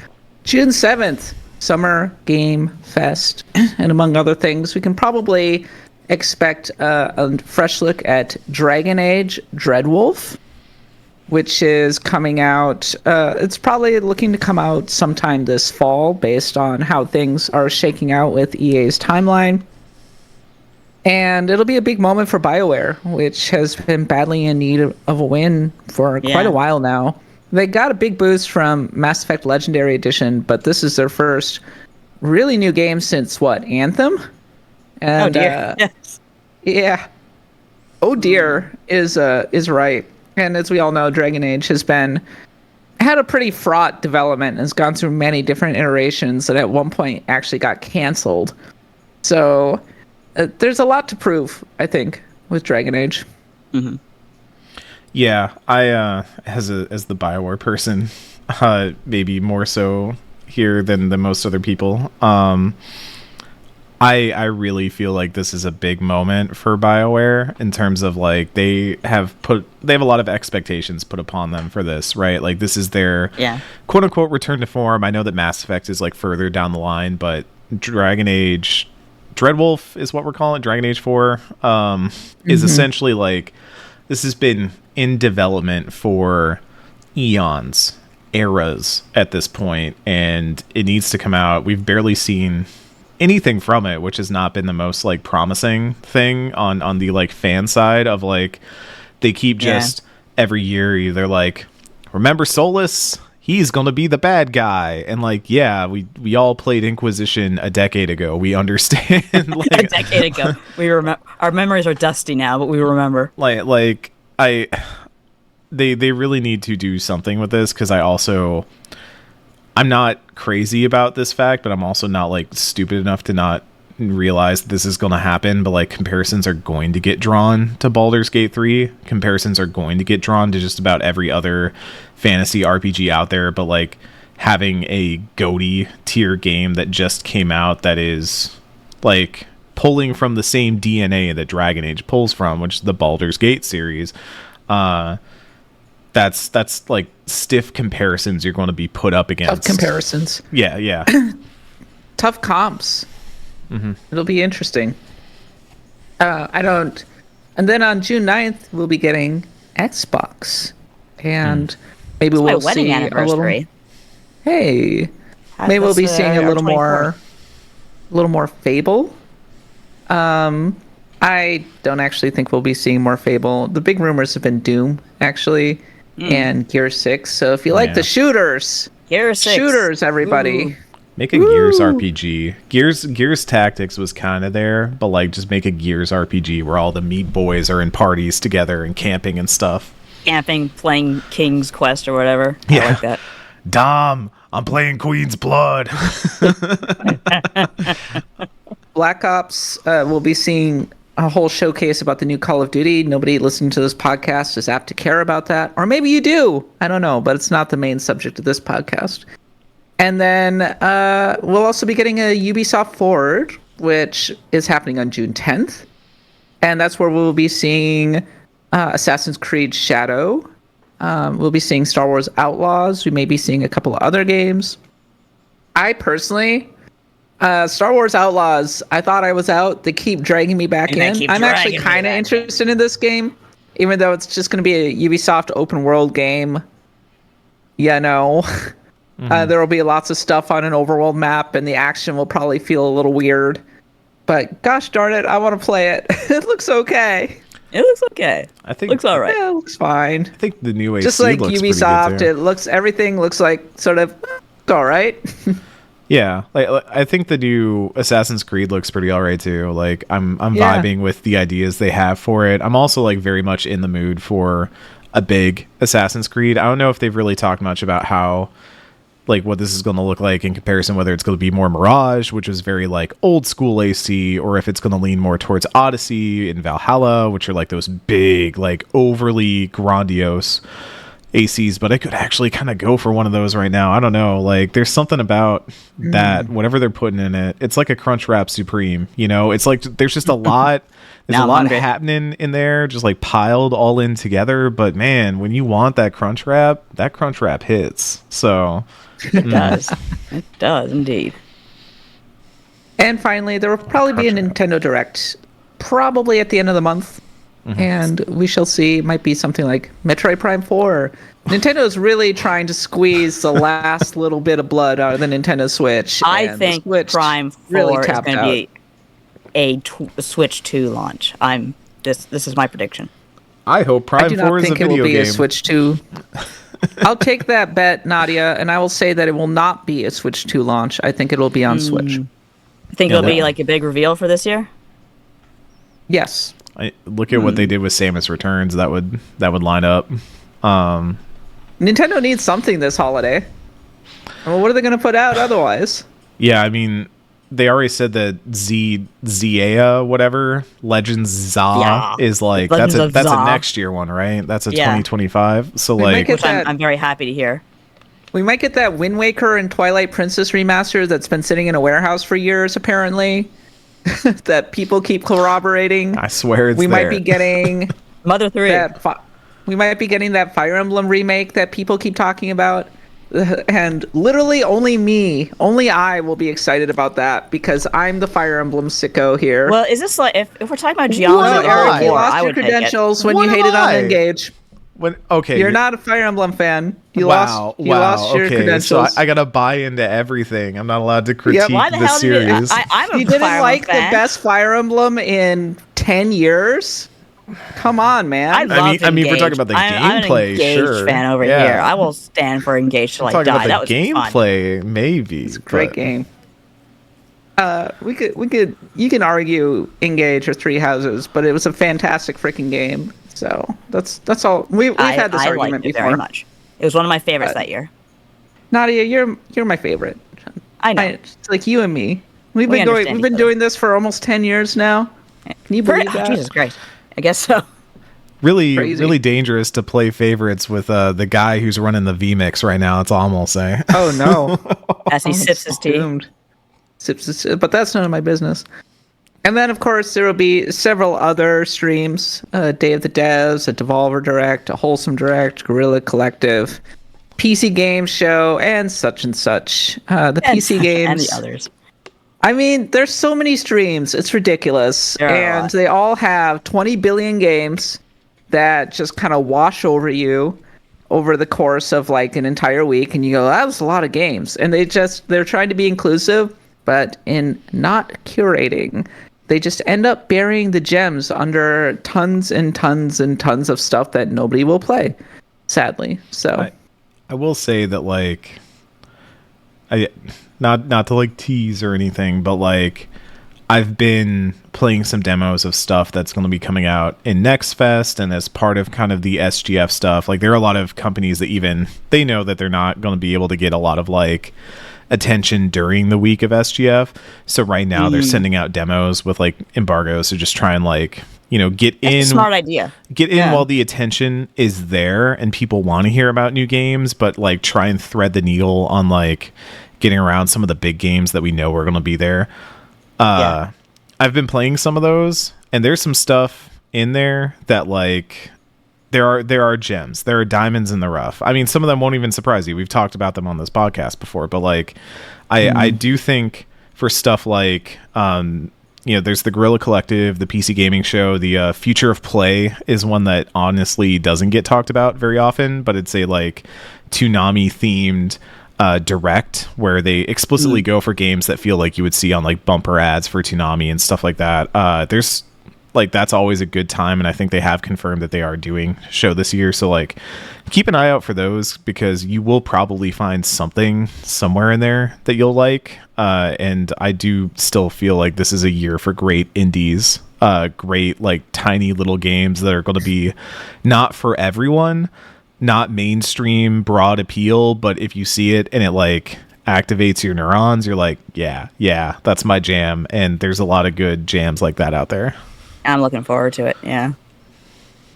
June 7th, Summer Game Fest. And among other things, we can probably expect a fresh look at Dragon Age Dreadwolf, which is coming out. It's probably looking to come out sometime this fall based on how things are shaking out with EA's timeline. And it'll be a big moment for BioWare, which has been badly in need of a win for quite a while now. they got a big boost from Mass Effect Legendary Edition, but this is their first really new game since what, Anthem? And, oh dear. Yes. Yeah. Oh dear is right. And as we all know, Dragon Age had a pretty fraught development and has gone through many different iterations that at one point actually got canceled. So there's a lot to prove, I think, with Dragon Age. Mm-hmm. Yeah, I as the BioWare person, maybe more so here than most other people. I really feel like this is a big moment for BioWare in terms of like they have a lot of expectations put upon them for this, right? Like this is their quote unquote return to form. I know that Mass Effect is like further down the line, but Dragon Age Dreadwolf is what we're calling it. Dragon Age 4 is essentially like this has been in development for eons, eras at this point, and it needs to come out. We've barely seen anything from it, which has not been the most like promising thing on the like fan side of like they keep just every year either like, remember Solus? He's gonna be the bad guy, and like we all played Inquisition a decade ago. We understand. Like, a decade ago, we remember. Our memories are dusty now, but we remember. They really need to do something with this because I'm not crazy about this fact, but I'm also not like stupid enough to not realize this is going to happen. But like comparisons are going to get drawn to Baldur's Gate 3. Comparisons are going to get drawn to just about every other fantasy RPG out there. But like having a GOTY tier game that just came out that is like pulling from the same DNA that Dragon Age pulls from, which is the Baldur's Gate series, that's like stiff comparisons you're going to be put up against. Tough comparisons. Yeah. Tough comps. Mm-hmm. It'll be interesting. And then on June 9th, we'll be getting Xbox. And maybe we'll my wedding see anniversary. Maybe we'll be seeing a little more Fable. I don't actually think we'll be seeing more Fable. The big rumors have been Doom, actually, and Gear 6. So if you like the shooters, everybody. Ooh. Make a Gears RPG. Gears Tactics was kind of there, but like just make a Gears RPG where all the Meat Boys are in parties together and camping and stuff. Camping, playing King's Quest or whatever. Yeah. I like that. Dom, I'm playing Queen's Blood. Black Ops, we'll be seeing a whole showcase about the new Call of Duty. Nobody listening to this podcast is apt to care about that. Or maybe you do. I don't know, but it's not the main subject of this podcast. And then we'll also be getting a Ubisoft Forward, which is happening on June 10th. And that's where we'll be seeing Assassin's Creed Shadow. We'll be seeing Star Wars Outlaws. We may be seeing a couple of other games. I personally, Star Wars Outlaws, I thought I was out. They keep dragging me back in. I'm actually kind of interested in this game, even though it's just going to be a Ubisoft open world game. Yeah, no. There will be lots of stuff on an overworld map, and the action will probably feel a little weird. But gosh darn it, I want to play it. It looks okay. It looks okay. I think looks all right. Yeah, it looks fine. I think the new AC just like looks Ubisoft, pretty good too. Everything looks like sort of all right. Yeah, like I think the new Assassin's Creed looks pretty alright too. Like I'm vibing with the ideas they have for it. I'm also like very much in the mood for a big Assassin's Creed. I don't know if they've really talked much about how like what this is going to look like in comparison, whether it's going to be more Mirage, which was very like old school AC, or if it's going to lean more towards Odyssey and Valhalla, which are like those big, like overly grandiose ACs. But I could actually kind of go for one of those right now. I don't know. Like there's something about that, whatever they're putting in it, it's like a Crunchwrap Supreme, you know, it's like there's just a lot. There's a lot happening in there, just like piled all in together. But man, when you want that Crunchwrap hits. So it does. It does indeed. And finally, there will probably be a Nintendo Direct, probably at the end of the month. And we shall see. It might be something like Metroid Prime 4. Nintendo is really trying to squeeze the last little bit of blood out of the Nintendo Switch. I think Prime 4 really is going to be a Switch 2 launch. This is my prediction. I hope Prime 4 is a video game. I do not think it will be a Switch 2. I'll take that bet, Nadia, and I will say that it will not be a Switch 2 launch. I think it'll be on Switch. I think it'll be like a big reveal for this year. Yes. Look at what they did with Samus Returns. That would line up. Nintendo needs something this holiday. Well, what are they going to put out otherwise? Yeah, I mean, they already said that Zia, whatever, Legends Za is like that's a next year one, right? That's a 2025. So like, which I'm very happy to hear. We might get that Wind Waker and Twilight Princess remaster that's been sitting in a warehouse for years, apparently. That people keep corroborating. I swear it's we might be getting Mother 3. We might be getting that Fire Emblem remake that people keep talking about. And literally only I will be excited about that because I'm the Fire Emblem sicko here. Well, is this like if we're talking about Geometry Eric, you lost I your would credentials when you hated on Engage. You're not a Fire Emblem fan. You lost your credentials. So I gotta buy into everything. I'm not allowed to critique Why the the hell series. I'm a you didn't Fire like Emblem fan. the best Fire Emblem in 10 years? Come on, man. I mean, if we're talking about the gameplay, I'm an Engaged fan over here. I will stand for Engaged till I die. About that was gameplay, fun. maybe. It's a great game. You can argue Engage or Three Houses, but it was a fantastic freaking game. So that's all. We've had this argument liked it before. Very much. It was one of my favorites that year. Nadia, you're my favorite. I know. It's like you and me. We've been doing this for almost 10 years now. Can you believe that? Jesus Christ. I guess so. Really dangerous to play favorites with the guy who's running the VMix right now. That's all I'm gonna say. Oh no! As he sips his tea. But that's none of my business. And then, of course, there will be several other streams: Day of the Devs, a Devolver Direct, a Wholesome Direct, Guerrilla Collective, PC Games Show, and such. PC games and the others. I mean, there's so many streams. It's ridiculous. And they all have 20 billion games that just kind of wash over you over the course of like an entire week. And you go, that was a lot of games. And they're trying to be inclusive, but in not curating, they just end up burying the gems under tons and tons and tons of stuff that nobody will play, sadly. So I will say that like, not to like tease or anything, but like I've been playing some demos of stuff that's going to be coming out in Next Fest and as part of kind of the SGF stuff. Like there are a lot of companies that they know that they're not going to be able to get a lot of like attention during the week of SGF. So right now they're sending out demos with like embargoes to just try and like, get in. That's a smart idea. Get in while the attention is there and people want to hear about new games, but like try and thread the needle on like getting around some of the big games that we know are going to be there. I've been playing some of those, and there's some stuff in there that like there are gems. There are diamonds in the rough. I mean, some of them won't even surprise you. We've talked about them on this podcast before, but like I do think for stuff like there's the Guerrilla Collective, the PC Gaming Show, the Future of Play is one that honestly doesn't get talked about very often, but it's a like Toonami themed direct where they explicitly go for games that feel like you would see on like bumper ads for Toonami and stuff like that. There's like that's always a good time, and I think they have confirmed that they are doing show this year, so like keep an eye out for those because you will probably find something somewhere in there that you'll like. And I do still feel like this is a year for great indies, great like tiny little games that are going to be not for everyone, not mainstream broad appeal, but if you see it and it like activates your neurons, you're like, yeah, that's my jam. And there's a lot of good jams like that out there. I'm looking forward to it. Yeah.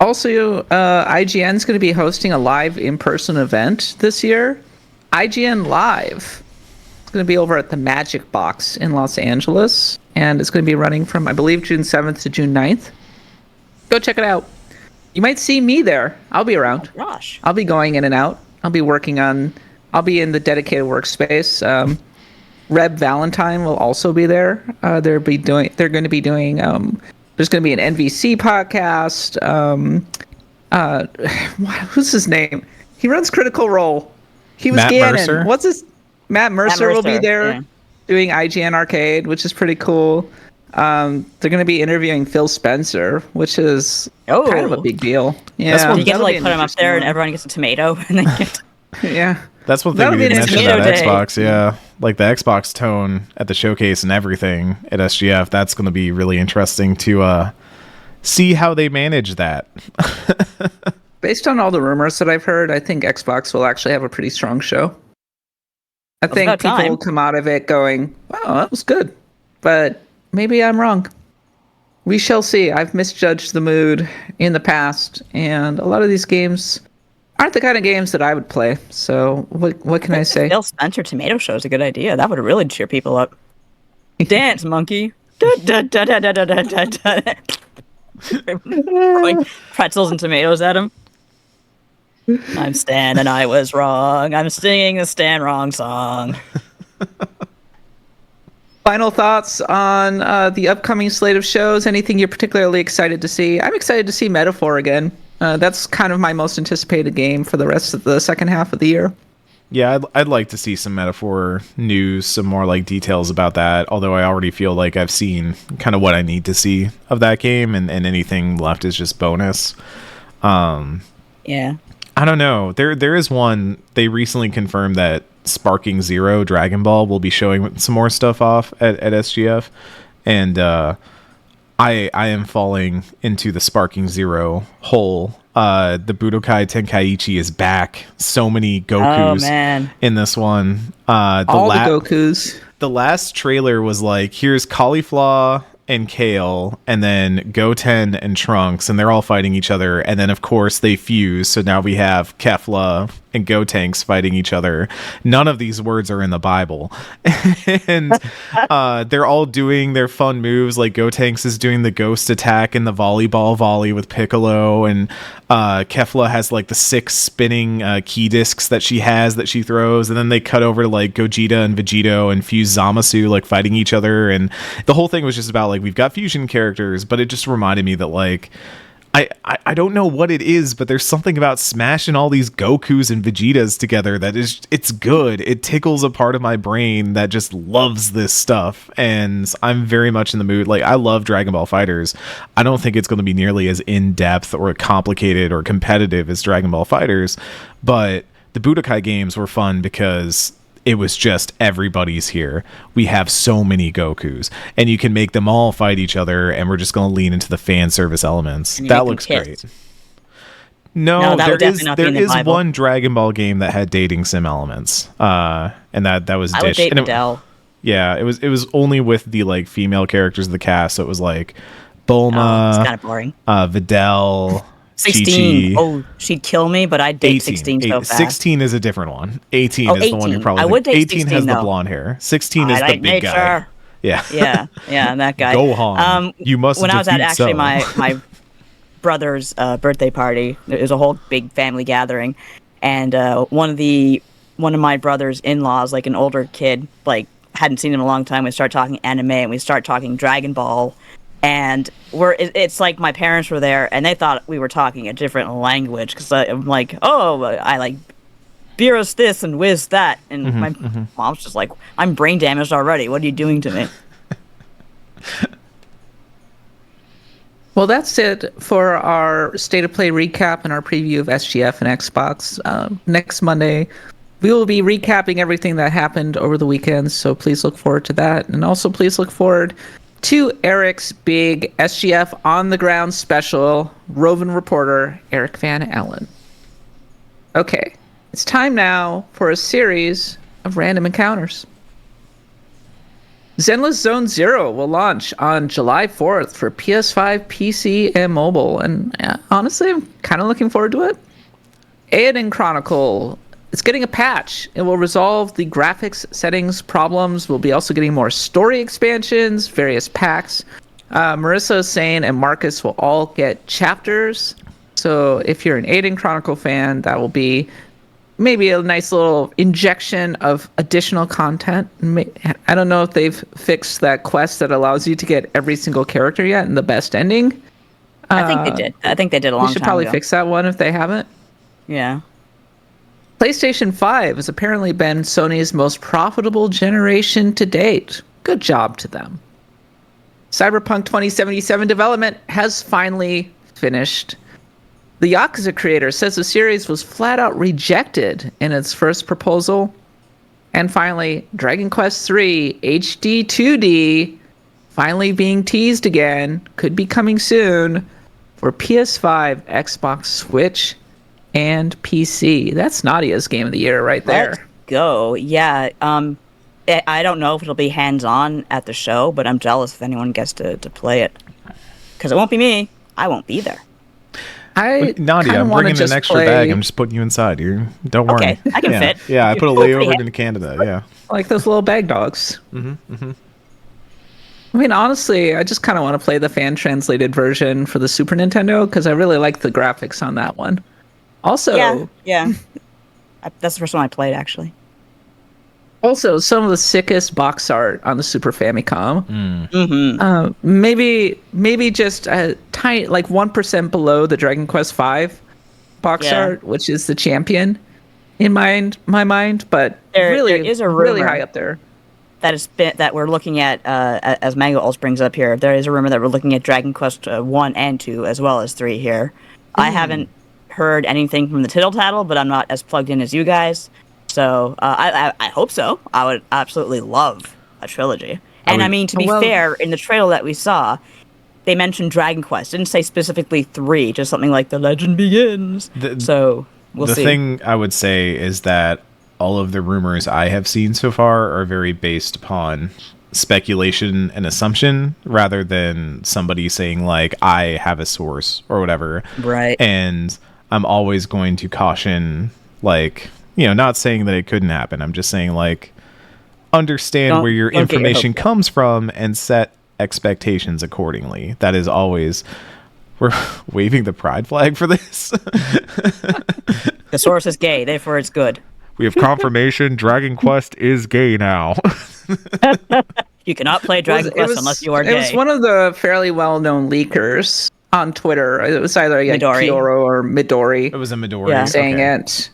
Also, IGN's going to be hosting a live in-person event this year. IGN Live. It's going to be over at the Magic Box in Los Angeles, and it's going to be running from, I believe, June 7th to June 9th. Go check it out. You might see me there. I'll be around. Oh, gosh. I'll be going in and out. I'll be in the dedicated workspace. Reb Valentine will also be there. They're going to be doing there's going to be an NVC podcast. Who's his name? He runs Critical Role. He was Matt Ganon. Mercer? Matt Mercer will be there doing IGN Arcade, which is pretty cool. They're going to be interviewing Phil Spencer, which is kind of a big deal. Yeah, That's one- You get to that'll be like an put him up there, and interesting everyone gets a tomato, and then get. yeah. That's one thing That'll we be didn't an mention interesting about day. Xbox. Yeah, like the Xbox tone at the showcase and everything at SGF. That's going to be really interesting to see how they manage that. Based on all the rumors that I've heard, I think Xbox will actually have a pretty strong show. I think about people time. will come out of it going, wow, that was good. But maybe I'm wrong. We shall see. I've misjudged the mood in the past, and a lot of these games aren't the kind of games that I would play. So what can I say? Phil Spencer tomato show is a good idea. That would really cheer people up. Dance, monkey. Da, da, da, da, da, da, da, da. Throwing pretzels and tomatoes at him. I'm Stan and I was wrong. I'm singing the Stan wrong song. Final thoughts on the upcoming slate of shows? Anything you're particularly excited to see? I'm excited to see Metaphor again. That's kind of my most anticipated game for the rest of the second half of the year. Yeah, I'd like to see some Metaphor news, some more like details about that. Although I already feel like I've seen kind of what I need to see of that game, and anything left is just bonus. Yeah. I don't know. There is one. They recently confirmed that Sparking Zero Dragon Ball will be showing some more stuff off at SGF, and I am falling into the Sparking Zero hole. The Budokai Tenkaichi is back. So many Gokus in this one. The Gokus. The last trailer was like, here's Cauliflaw and Kale, and then Goten and Trunks, and they're all fighting each other. And then, of course, they fuse. So now we have Kefla and Gotenks fighting each other. None of these words are in the Bible. And they're all doing their fun moves. Like Gotenks is doing the ghost attack and the volleyball volley with Piccolo. And Kefla has like the 6 spinning key discs that she has that she throws. And then they cut over to like Gogeta and Vegito and Fuse Zamasu like fighting each other. And the whole thing was just about like, we've got fusion characters, but it just reminded me that like, I don't know what it is, but there's something about smashing all these Gokus and Vegetas together that it's good. It tickles a part of my brain that just loves this stuff, and I'm very much in the mood. Like, I love Dragon Ball FighterZ. I don't think it's going to be nearly as in-depth or complicated or competitive as Dragon Ball FighterZ, but the Budokai games were fun because it was just everybody's here. We have so many Gokus, and you can make them all fight each other, and we're just going to lean into the fan service elements. That looks great. No, there is one Dragon Ball game that had dating sim elements, and that was Dish. I would date Videl. Yeah, it was only with the like female characters of the cast, so it was like Bulma, it's kind of boring. Videl. 16. Oh, she'd kill me, but I'd date 16 so fast. 16 is a different one. 18 is the one you're probably. I would date 18 16, has though. the blonde hair. 16 is the big guy. Yeah. Yeah, that guy. Gohan. You must. When I was at actually my brother's birthday party, it was a whole big family gathering, and one of my brother's in-laws, like an older kid, like hadn't seen him in a long time. We start talking anime, and we start talking Dragon Ball. And it's like my parents were there, and they thought we were talking a different language, because I'm like, oh, I like Beerus this and Wiz that, and my mom's just like, I'm brain damaged already. What are you doing to me? Well, that's it for our State of Play recap and our preview of SGF and Xbox. Next Monday, we will be recapping everything that happened over the weekend, so please look forward to that. And also please look forward to Eric's big SGF on the ground special, roving reporter Eric Van Allen. Okay, it's time now for a series of random encounters. Zenless Zone Zero will launch on July 4th for PS5, PC, and mobile, and honestly, I'm kind of looking forward to it. Aiden Chronicle, it's getting a patch. It will resolve the graphics settings problems. We'll be also getting more story expansions, various packs. Marissa, Sane, and Marcus will all get chapters. So if you're an Aiden Chronicle fan, that will be maybe a nice little injection of additional content. I don't know if they've fixed that quest that allows you to get every single character yet in the best ending. I think they did. I think they did a long time ago. We should probably fix that one if they haven't. Yeah. PlayStation 5 has apparently been Sony's most profitable generation to date. Good job to them. Cyberpunk 2077 development has finally finished. The Yakuza creator says the series was flat out rejected in its first proposal. And finally, Dragon Quest III HD 2D finally being teased again, could be coming soon for PS5, Xbox, Switch, and PC. That's Nadia's game of the year right there. Let's go. Yeah. I don't know if it'll be hands-on at the show, but I'm jealous if anyone gets to play it. Because it won't be me. I won't be there. Nadia, I'm bringing an extra bag. I'm just putting you inside here. Don't worry. Okay, I can fit. Yeah, I put a layover into Canada. Yeah. Like those little bag dogs. I mean, honestly, I just kind of want to play the fan-translated version for the Super Nintendo because I really like the graphics on that one. Also, yeah. That's the first one I played, actually. Also, some of the sickest box art on the Super Famicom. Maybe just a tiny, like 1% below the Dragon Quest V box art, which is the champion in my mind. But there is a rumor really high up there. That we're looking at, as Mango also brings up here. There is a rumor that we're looking at Dragon Quest 1 and 2 as well as 3 here. I haven't heard anything from the tittle tattle, but I'm not as plugged in as you guys. So I hope so. I would absolutely love a trilogy. And I mean, to be fair, in the trailer that we saw, they mentioned Dragon Quest. Didn't say specifically 3, just something like The Legend Begins. So we'll see. The thing I would say is that all of the rumors I have seen so far are very based upon speculation and assumption rather than somebody saying, like, I have a source or whatever. Right. And I'm always going to caution, like... not saying that it couldn't happen. I'm just saying, like, understand where your information comes from and set expectations accordingly. That is always... We're waving the pride flag for this. The source is gay, therefore it's good. We have confirmation Dragon Quest is gay now. You cannot play Dragon Quest unless you are gay. It was one of the fairly well-known leakers on Twitter. It was either Kioro or Midori. It was a Midori saying it.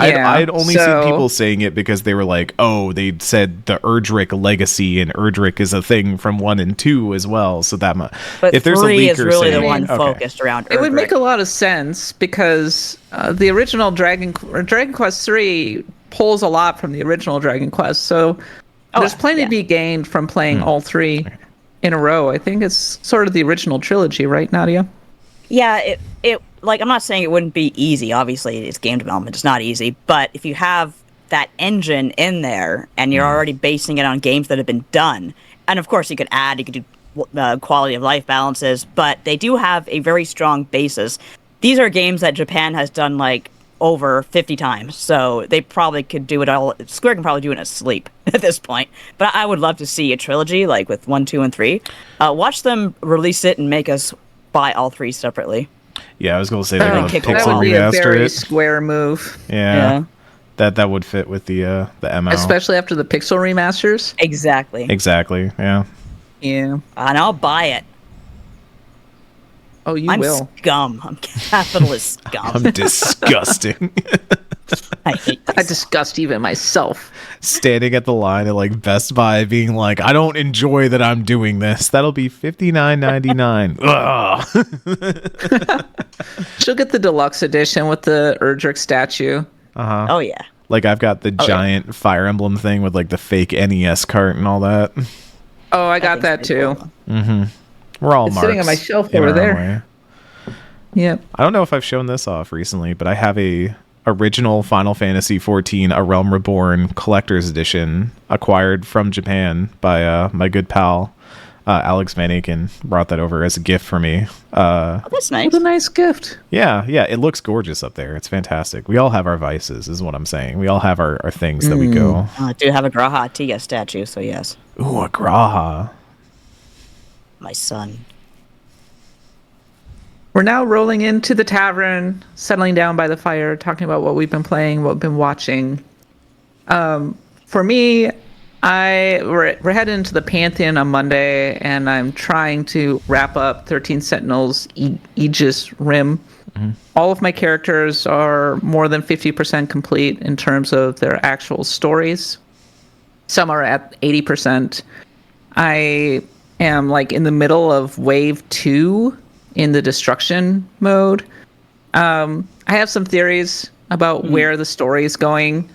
I'd only seen people saying it because they were like, oh, they said the Erdrick legacy, and Erdrick is a thing from 1 and 2 as well. So that but if there's a leaker is really saying, the one focused around Erdrick. It would make a lot of sense because the original Dragon Quest III pulls a lot from the original Dragon Quest. So there's plenty to be gained from playing all 3 in a row. I think it's sort of the original trilogy, right, Nadia? Yeah, it like, I'm not saying it wouldn't be easy. Obviously, it's game development. It's not easy. But if you have that engine in there and you're already basing it on games that have been done, and of course you could do quality of life balances, but they do have a very strong basis. These are games that Japan has done like over 50 times, so they probably could do it all. Square can probably do it in a sleep at this point. But I would love to see a trilogy like with 1, 2, and 3. Watch them release it and make us buy all 3 separately. Yeah, I was going to say they're going to pixel that would be remaster a very Square move. Yeah. That would fit with the ML. Especially after the pixel remasters. Exactly. Yeah. Yeah. And I'll buy it. Oh, I'm scum. I'm capitalist scum. I'm disgusting. I hate this. I disgust even myself. Standing at the line at like Best Buy being like, I don't enjoy that I'm doing this. That'll be $59.99. She'll get the deluxe edition with the Erdrick statue. Oh yeah. Like I've got the giant Fire Emblem thing with like the fake NES cart and all that. Oh, I got that too. Cool. We're all sitting on my shelf over there. Yep. I don't know if I've shown this off recently, but I have a original Final Fantasy XIV A Realm Reborn collector's edition acquired from Japan by my good pal Alex Van Aken. Brought that over as a gift for me. That's nice. What a nice gift. Yeah, it looks gorgeous up there. It's fantastic. We all have our vices, is what I'm saying. We all have our things that we go. I do have a Graha Tia statue, so yes. Ooh, a Graha. My son. We're now rolling into the tavern, settling down by the fire, talking about what we've been playing, what we've been watching. For me, we're heading into the Pantheon on Monday, and I'm trying to wrap up 13 Sentinels Aegis Rim. All of my characters are more than 50% complete in terms of their actual stories. Some are at 80%. I am like in the middle of wave 2 in the destruction mode. I have some theories about where the story is going.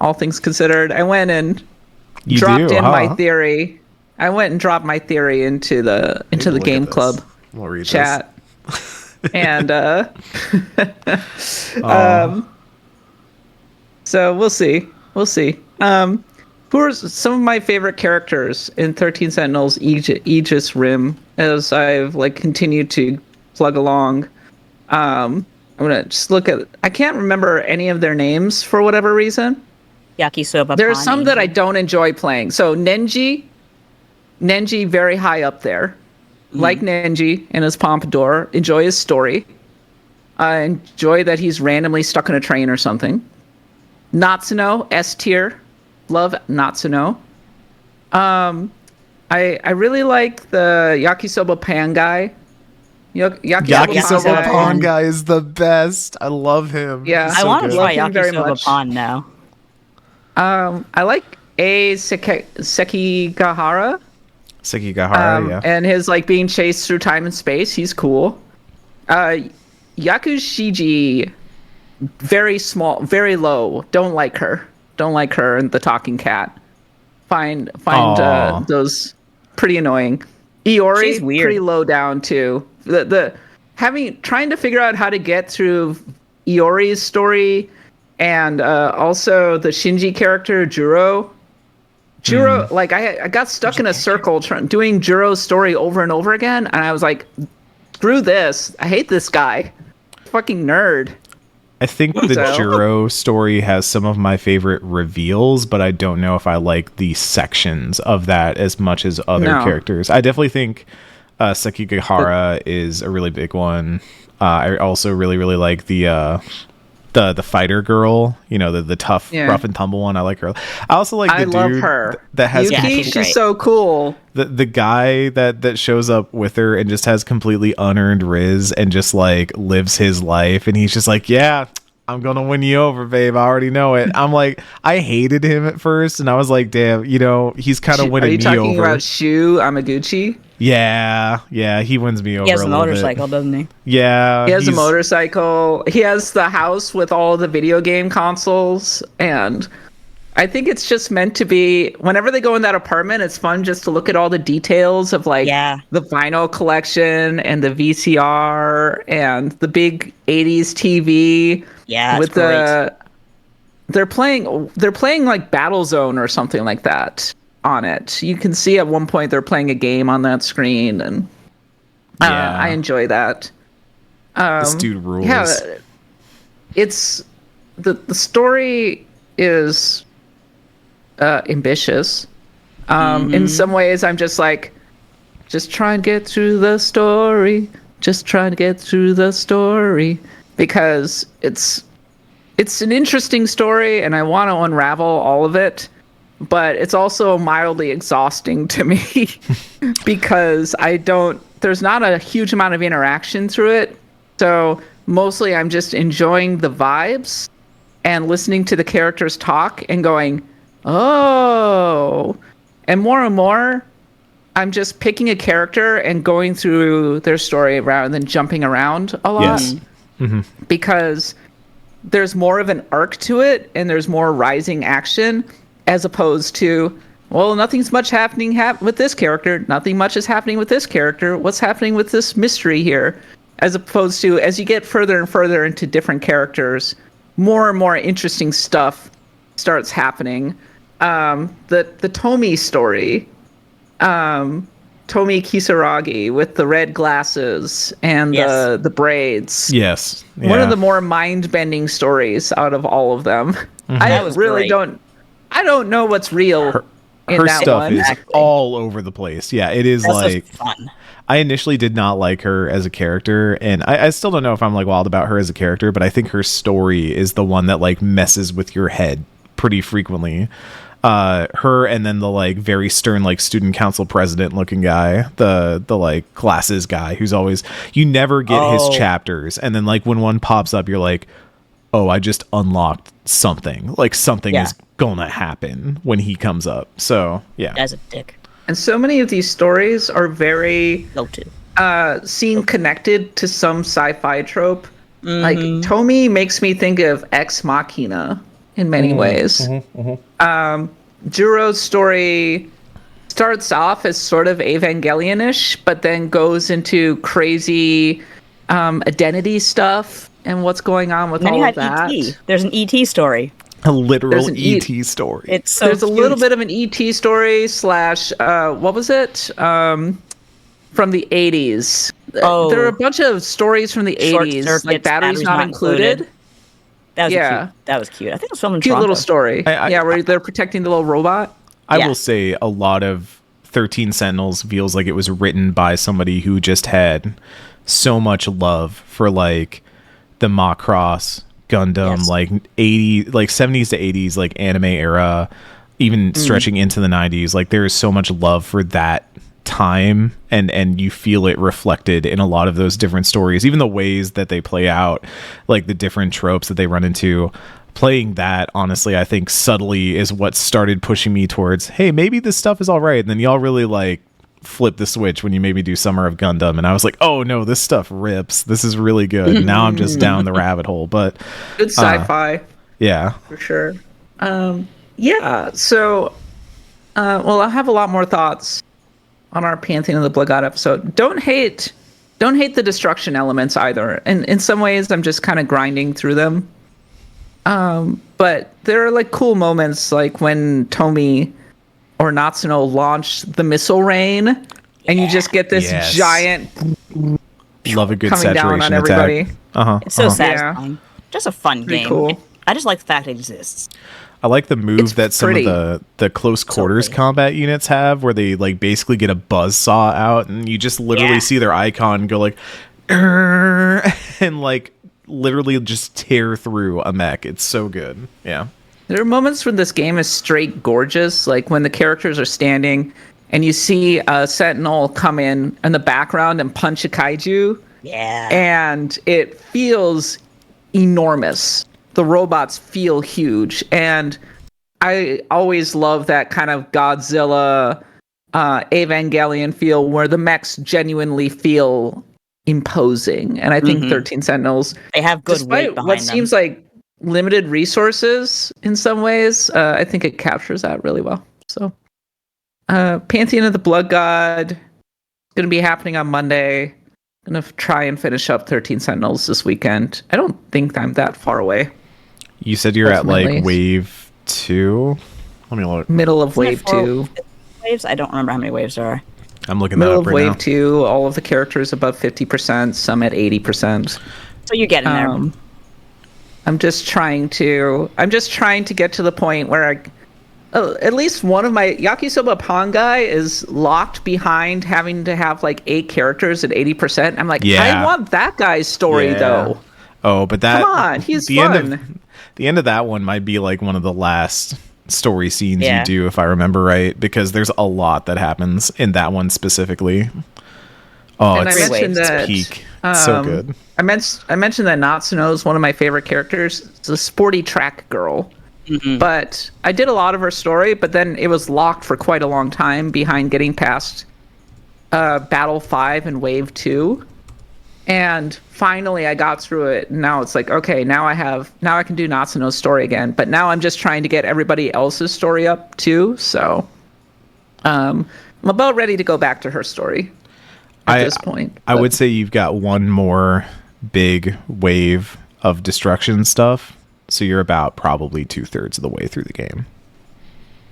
All things considered, I went and dropped my theory. I went and dropped my theory into the game club chat. And so we'll see. Who are some of my favorite characters in 13 Sentinels Aegis Rim as I've like continued to plug along? I'm gonna just look at. I can't remember any of their names for whatever reason. Yakisoba. There are some that I don't enjoy playing. So Nenji, very high up there. Like Nenji and his pompadour. Enjoy his story. I enjoy that he's randomly stuck in a train or something. Natsuno, S tier. Love Natsuno. I really like the Yakisoba Pan guy. Yakisoba Pan guy is the best. I love him. Yeah, I want to try very Yakisoba much. Pan now. I like Sekigahara. Yeah. And his like being chased through time and space. He's cool. Yakushiji, very small, very low. Don't like her. And the talking cat. Find those pretty annoying. Iori, She's weird. pretty low down too. Trying to figure out how to get through Iori's story, and also the Shinji character Juro. Like I got stuck in a circle doing Juro's story over and over again, and I was like, screw this. I hate this guy. Fucking nerd. I think the Juro story has some of my favorite reveals, but I don't know if I like the sections of that as much as other characters. I definitely think Sekigahara is a really big one. I also really, really like the fighter girl, the tough, rough and tumble one. I like her. I also like the dude that has Yuki. She's so cool. The guy that shows up with her and just has completely unearned riz and just like lives his life, and he's just like, yeah, I'm gonna win you over, babe. I already know it. I'm like, I hated him at first, and I was like, damn, he's kind of winning me over. Are you talking about Shu Amaguchi? Yeah, he wins me over. He has a motorcycle, doesn't he? Yeah, he has a motorcycle. He has the house with all the video game consoles, and I think it's just meant to be. Whenever they go in that apartment, it's fun just to look at all the details of like the vinyl collection and the VCR and the big '80s TV. Yeah, with they're playing like Battlezone or something like that on it. You can see at one point they're playing a game on that screen, and I enjoy that. This dude rules. Yeah, it's the story is ambitious. In some ways, I'm just like, just try and get through the story. Just trying to get through the story, because it's an interesting story, and I want to unravel all of it. But it's also mildly exhausting to me because there's not a huge amount of interaction through it. So mostly I'm just enjoying the vibes and listening to the characters talk and going, oh. And more, I'm just picking a character and going through their story rather than jumping around a lot. Yes. Mm-hmm. Because there's more of an arc to it and there's more rising action, as opposed to, well, nothing's much happening with this character. Nothing much is happening with this character. What's happening with this mystery here? As opposed to, as you get further and further into different characters, more and more interesting stuff starts happening. The Tomi story, Tomi Kisaragi with the red glasses and the braids. Yes. Yeah. One of the more mind-bending stories out of all of them. Mm-hmm. I don't know what's real. Her stuff is all over the place. Yeah, it is. That's like fun. I initially did not like her as a character, and I still don't know if I'm like wild about her as a character, but I think her story is the one that like messes with your head pretty frequently. Her and then the like very stern like student council president looking guy, the like glasses guy who's always, you never get his chapters, and then like when one pops up you're like, oh, I just unlocked something. Like something is gonna happen when he comes up. So yeah. As a dick. And so many of these stories are very Noted. seem connected to some sci-fi trope. Like Tomi makes me think of Ex Machina in many ways. Juro's story starts off as sort of Evangelion-ish, but then goes into crazy identity stuff and what's going on with all of that. ET. There's an ET story. A literal an ET story. It's so There's a cute. little bit of an ET story slash what was it? From the 80s. Oh. There are a bunch of stories from the Short 80s, circuits, like batteries not included. That was Yeah. cute. That was cute. I think it was filmed in Cute Toronto. little story. I- where they're protecting the little robot. I Yeah. will say a lot of 13 Sentinels feels like it was written by somebody who just had so much love for like the Macross Gundam, Yes. like 70s to 80s, like anime era, even stretching into the 90s. Like there is so much love for that time, and you feel it reflected in a lot of those different stories, even the ways that they play out, like the different tropes that they run into. Playing that, honestly, I think subtly is what started pushing me towards, hey, maybe this stuff is all right. And then y'all really like flip the switch when you maybe do Summer of Gundam, and I was like, oh no, this stuff rips. This is really good. Now I'm just down the rabbit hole. But Good sci-fi yeah, for sure. Yeah. So, well, I have a lot more thoughts on our Pantheon of the Blood God episode. Don't hate the destruction elements either. And in some ways, I'm just kind of grinding through them. But there are like cool moments, like when Tomi or Natsuno launch the missile rain, and you just get this Yes. giant love a good coming down saturation on everybody. attack. It's so satisfying. Just a fun Pretty game. cool. I just like the fact it exists. I like the move It's that some pretty. of the close quarters pretty. combat units have, where they like basically get a buzzsaw out, and you just literally Yeah. see their icon go like, "Arr," and like literally just tear through a mech. It's so good. Yeah. There are moments when this game is straight gorgeous, like when the characters are standing and you see a Sentinel come in the background and punch a kaiju, Yeah. and it feels enormous. The robots feel huge, and I always love that kind of Godzilla, Evangelion feel where the mechs genuinely feel imposing. And I think 13 Sentinels, They have good weight despite behind what them. seems like limited resources in some ways, I think it captures that really well. So, Pantheon of the Blood God going to be happening on Monday. Going to try and finish up 13 Sentinels this weekend. I don't think I'm that far away. You said you're at Ultimately. like wave 2. Let me look. Middle of Isn't it wave four 2. waves? I don't remember how many waves there are. I'm looking that Middle up of right wave now. 2. All of the characters above 50%. Some at 80%. So you're getting there. I'm just trying to get to the point where at least one of my Yakisoba Pawn guy is locked behind having to have like 8 characters at 80%. I'm like, Yeah. I want that guy's story Yeah. though. Oh, but that Come on, he's the fun. The end of that one might be like one of the last story scenes Yeah. you do, if I remember right, because there's a lot that happens in that one specifically. Oh, And I it's, mentioned it's that, peak. It's so good. I mentioned that Natsuno is one of my favorite characters. It's a sporty track girl. But I did a lot of her story, but then it was locked for quite a long time behind getting past Battle 5 and Wave 2. And finally I got through it. And now it's like, okay, now I can do Natsuno's story again. But now I'm just trying to get everybody else's story up too. So I'm about ready to go back to her story at this point. I But- would say you've got one more big wave of destruction stuff. So you're about probably 2/3 of the way through the game.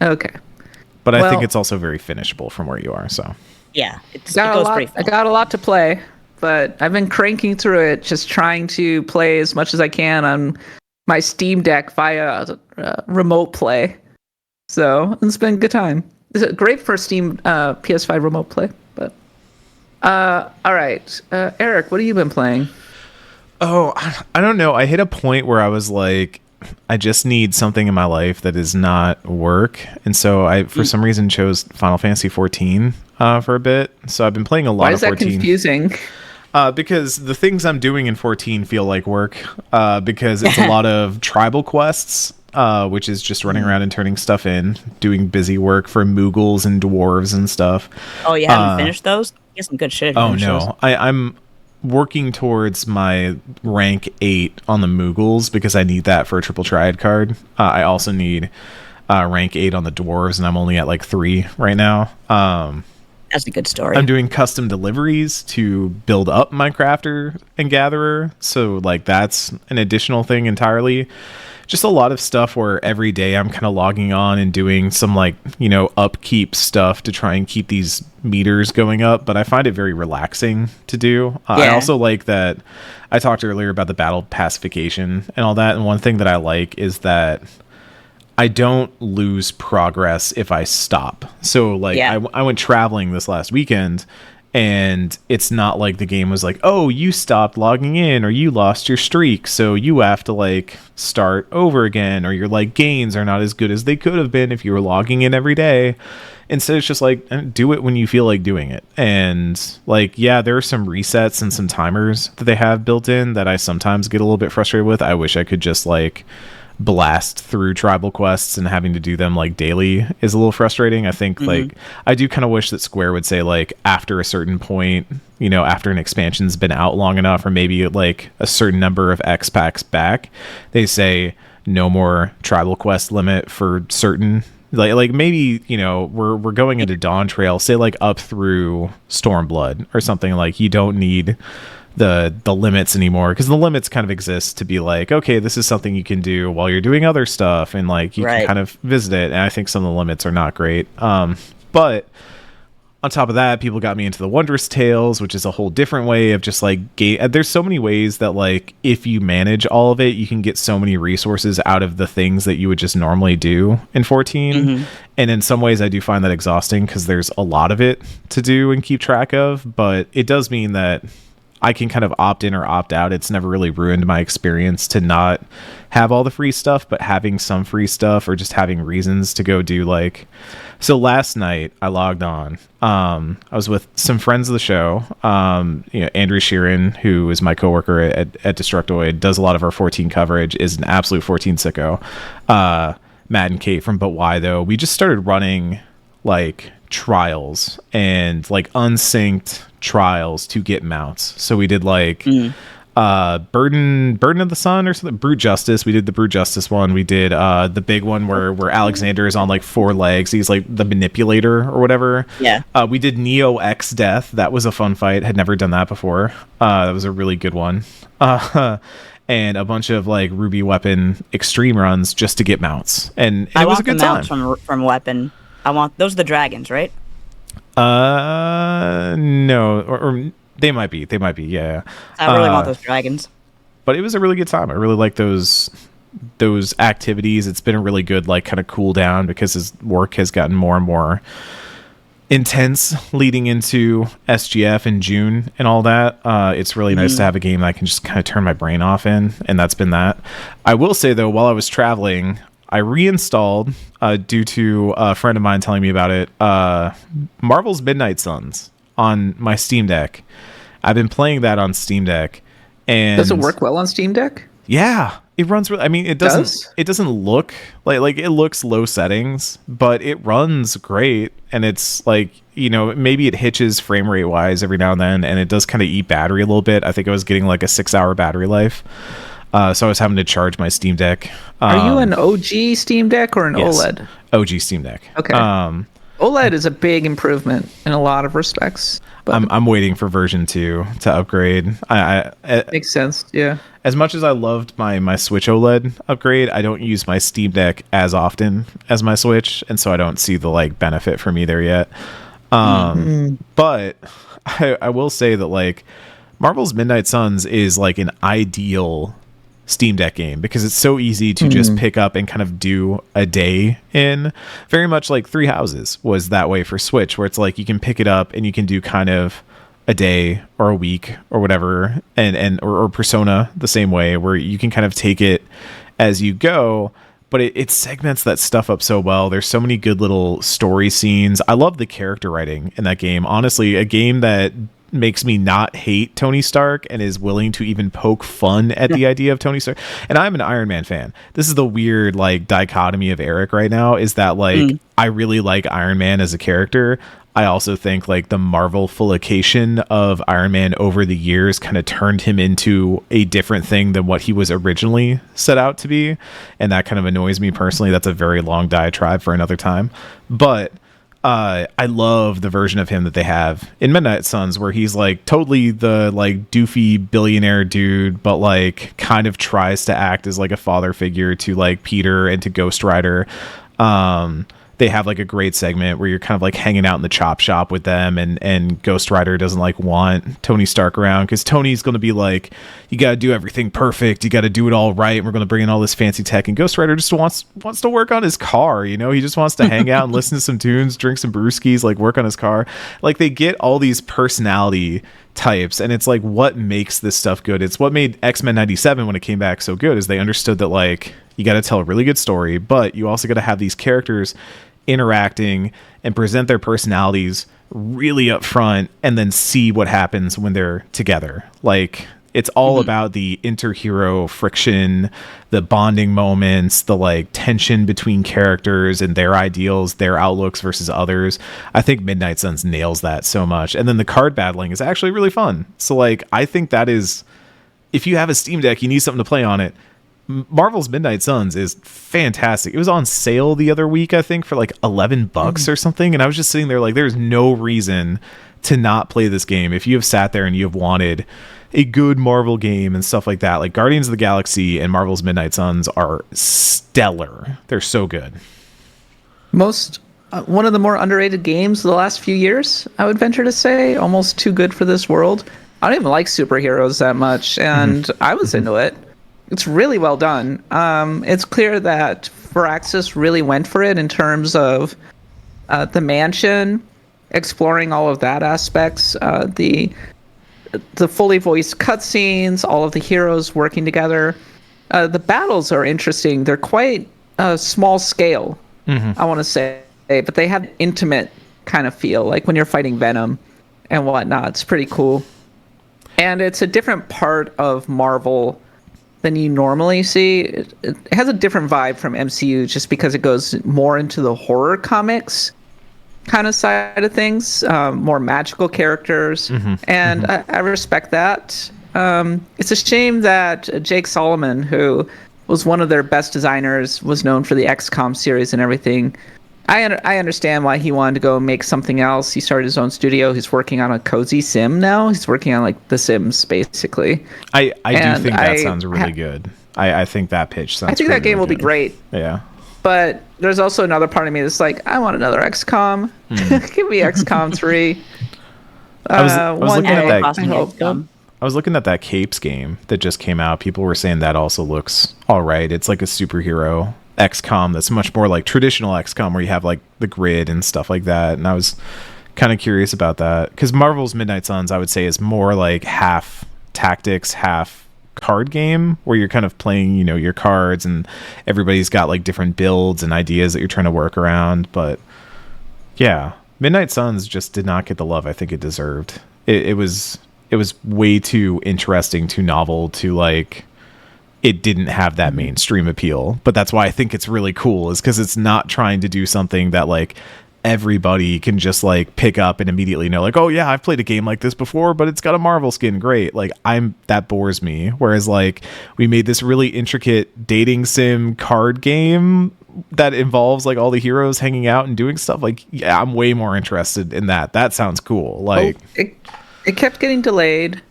Okay. But I think Well- it's also very finishable from where you are. So Yeah. It Got a goes lot, pretty I fast. got a lot to play, but I've been cranking through it, just trying to play as much as I can on my Steam Deck via remote play. So it's been a good time. It's great for Steam PS5 remote play. But all right, Eric, what have you been playing? Oh, I don't know. I hit a point where I was like, I just need something in my life that is not work. And so I, for some reason, chose Final Fantasy 14 for a bit. So I've been playing a lot Why of is that 14. confusing? Because the things I'm doing in 14 feel like work, because it's a lot of tribal quests, which is just running around and turning stuff in, doing busy work for Moogles and dwarves and stuff. Oh, you haven't finished those? You get some good shit. Oh no, I'm working towards my rank 8 on the Moogles because I need that for a triple triad card. I also need rank 8 on the dwarves, and I'm only at like 3 right now. That's a good story. I'm doing custom deliveries to build up my crafter and gatherer, so like that's an additional thing entirely. Just a lot of stuff where every day I'm kind of logging on and doing some like, upkeep stuff to try and keep these meters going up, but I find it very relaxing to do. I also like that I talked earlier about the battle pacification and all that, and one thing that I like is that I don't lose progress if I stop. So like I went traveling this last weekend, and it's not like the game was like, oh, you stopped logging in or you lost your streak, so you have to like start over again, or your like gains are not as good as they could have been if you were logging in every day. Instead, it's just like, do it when you feel like doing it. And like, yeah, there are some resets and some timers that they have built in that I sometimes get a little bit frustrated with. I wish I could just like blast through tribal quests, and having to do them like daily is a little frustrating. I think like I do kind of wish that Square would say like after a certain point, after an expansion's been out long enough, or maybe like a certain number of X packs back, they say no more tribal quest limit for certain like maybe we're going into Dawn Trail, say like up through Stormblood or something. Like you don't need the limits anymore, because the limits kind of exist to be like, okay, this is something you can do while you're doing other stuff, and like you can kind of visit it. And I think some of the limits are not great, but on top of that, people got me into the Wondrous Tales, which is a whole different way of just like there's so many ways that like if you manage all of it, you can get so many resources out of the things that you would just normally do in 14. And in some ways I do find that exhausting, because there's a lot of it to do and keep track of, but it does mean that I can kind of opt in or opt out. It's never really ruined my experience to not have all the free stuff, but having some free stuff, or just having reasons to go do like. So last night I logged on. I was with some friends of the show. Andrew Sheeran, who is my coworker at Destructoid, does a lot of our 14 coverage, is an absolute 14 sicko. Matt and Kate from But Why Though, we just started running like trials and like unsynced trials to get mounts. So we did like Burden of the Sun or something, Brute Justice. We did the Brute Justice one. We did the big one where Alexander is on like 4 legs. He's like the manipulator or whatever. We did Neo X Death. That was a fun fight. Had never done that before. That was a really good one. And a bunch of like Ruby Weapon extreme runs just to get mounts, and it was a good time. From Weapon. I want those are the dragons, right? No, or they might be, yeah. I really want those dragons. But it was a really good time. I really like those activities. It's been a really good like kind of cool down, because his work has gotten more and more intense leading into SGF in June and all that. It's really nice to have a game that I can just kind of turn my brain off in, and that's been that. I will say though, while I was traveling, I reinstalled, due to a friend of mine telling me about it, Marvel's Midnight Suns on my Steam Deck. I've been playing that on Steam Deck, and does it work well on Steam Deck? Yeah, it runs really. I mean, it doesn't look like it looks low settings, but it runs great, and it's like maybe it hitches frame rate wise every now and then, and it does kind of eat battery a little bit. I think I was getting like a 6-hour battery life. So I was having to charge my Steam Deck. Are you an OG Steam Deck or an OLED? OG Steam Deck. Okay. OLED is a big improvement in a lot of respects. But I'm waiting for version 2 to upgrade. Makes sense. Yeah. As much as I loved my Switch OLED upgrade, I don't use my Steam Deck as often as my Switch, and so I don't see the like benefit for me there yet. But I will say that like Marvel's Midnight Suns is like an ideal Steam Deck game, because it's so easy to just pick up and kind of do a day in. Very much like Three Houses was that way for Switch, where it's like you can pick it up and you can do kind of a day or a week or whatever, or Persona the same way, where you can kind of take it as you go, but it segments that stuff up so well. There's so many good little story scenes. I love the character writing in that game. Honestly, a game that makes me not hate Tony Stark and is willing to even poke fun at the idea of Tony Stark. And I'm an Iron Man fan. This is the weird like dichotomy of Eric right now, is that like I really like Iron Man as a character. I also think like the Marvel-fication of Iron Man over the years kind of turned him into a different thing than what he was originally set out to be. And that kind of annoys me personally. That's a very long diatribe for another time. But I love the version of him that they have in Midnight Suns, where he's like totally the like doofy billionaire dude, but like kind of tries to act as like a father figure to like Peter and to Ghost Rider. They have like a great segment where you're kind of like hanging out in the chop shop with them, and Ghost Rider doesn't like want Tony Stark around because Tony's going to be like, you got to do everything perfect, you got to do it all right, and we're going to bring in all this fancy tech. And Ghost Rider just wants to work on his car, you know, he just wants to hang out and listen to some tunes, drink some brewskis, like work on his car. Like they get all these personality types, and it's like what makes this stuff good. It's what made X-Men 97 when it came back so good, is they understood that like you got to tell a really good story, but you also got to have these characters interacting and present their personalities really up front, and then see what happens when they're together. Like it's all about the inter-hero friction, the bonding moments, the like tension between characters and their ideals, their outlooks versus others. I think Midnight Suns nails that so much. And then the card battling is actually really fun. So like I think that is, if you have a Steam Deck, you need something to play on it, Marvel's Midnight Suns is fantastic. It was on sale the other week, I think, for like $11 or something. And I was just sitting there like, there's no reason to not play this game. If you have sat there and you have wanted a good Marvel game and stuff like that, like Guardians of the Galaxy and Marvel's Midnight Suns are stellar. They're so good. One of the more underrated games of the last few years, I would venture to say. Almost too good for this world. I don't even like superheroes that much, and I was into it. It's really well done. It's clear that Firaxis really went for it in terms of the mansion, exploring all of that aspects, the fully voiced cutscenes, all of the heroes working together. The battles are interesting. They're quite small scale, I want to say, but they have an intimate kind of feel, like when you're fighting Venom and whatnot. It's pretty cool. And it's a different part of Marvel than you normally see. It has a different vibe from MCU just because it goes more into the horror comics kind of side of things, more magical characters, and I respect that. It's a shame that Jake Solomon, who was one of their best designers, was known for the XCOM series and everything. I understand why he wanted to go make something else. He started his own studio. He's working on a cozy sim now. He's working on like The Sims, basically. I do think that sounds really good. I think that pitch sounds. I think that game will be great. Yeah. But there's also another part of me that's like, I want another XCOM. Give me XCOM 3. I was looking at that. I was looking at that Capes game that just came out. People were saying that also looks all right. It's like a superhero XCOM that's much more like traditional XCOM, where you have like the grid and stuff like that. And I was kind of curious about that, because Marvel's Midnight Suns, I would say, is more like half tactics, half card game, where you're kind of playing, you know, your cards, and everybody's got like different builds and ideas that you're trying to work around. But yeah, Midnight Suns just did not get the love I think it deserved. It was way too interesting, too novel, to like, it didn't have that mainstream appeal. But that's why I think it's really cool, is because it's not trying to do something that like everybody can just like pick up and immediately know, like, oh yeah, I've played a game like this before, but it's got a Marvel skin, great. Like that bores me. Whereas like we made this really intricate dating sim card game that involves like all the heroes hanging out and doing stuff. Like, yeah, I'm way more interested in that. That sounds cool. Like it kept getting delayed,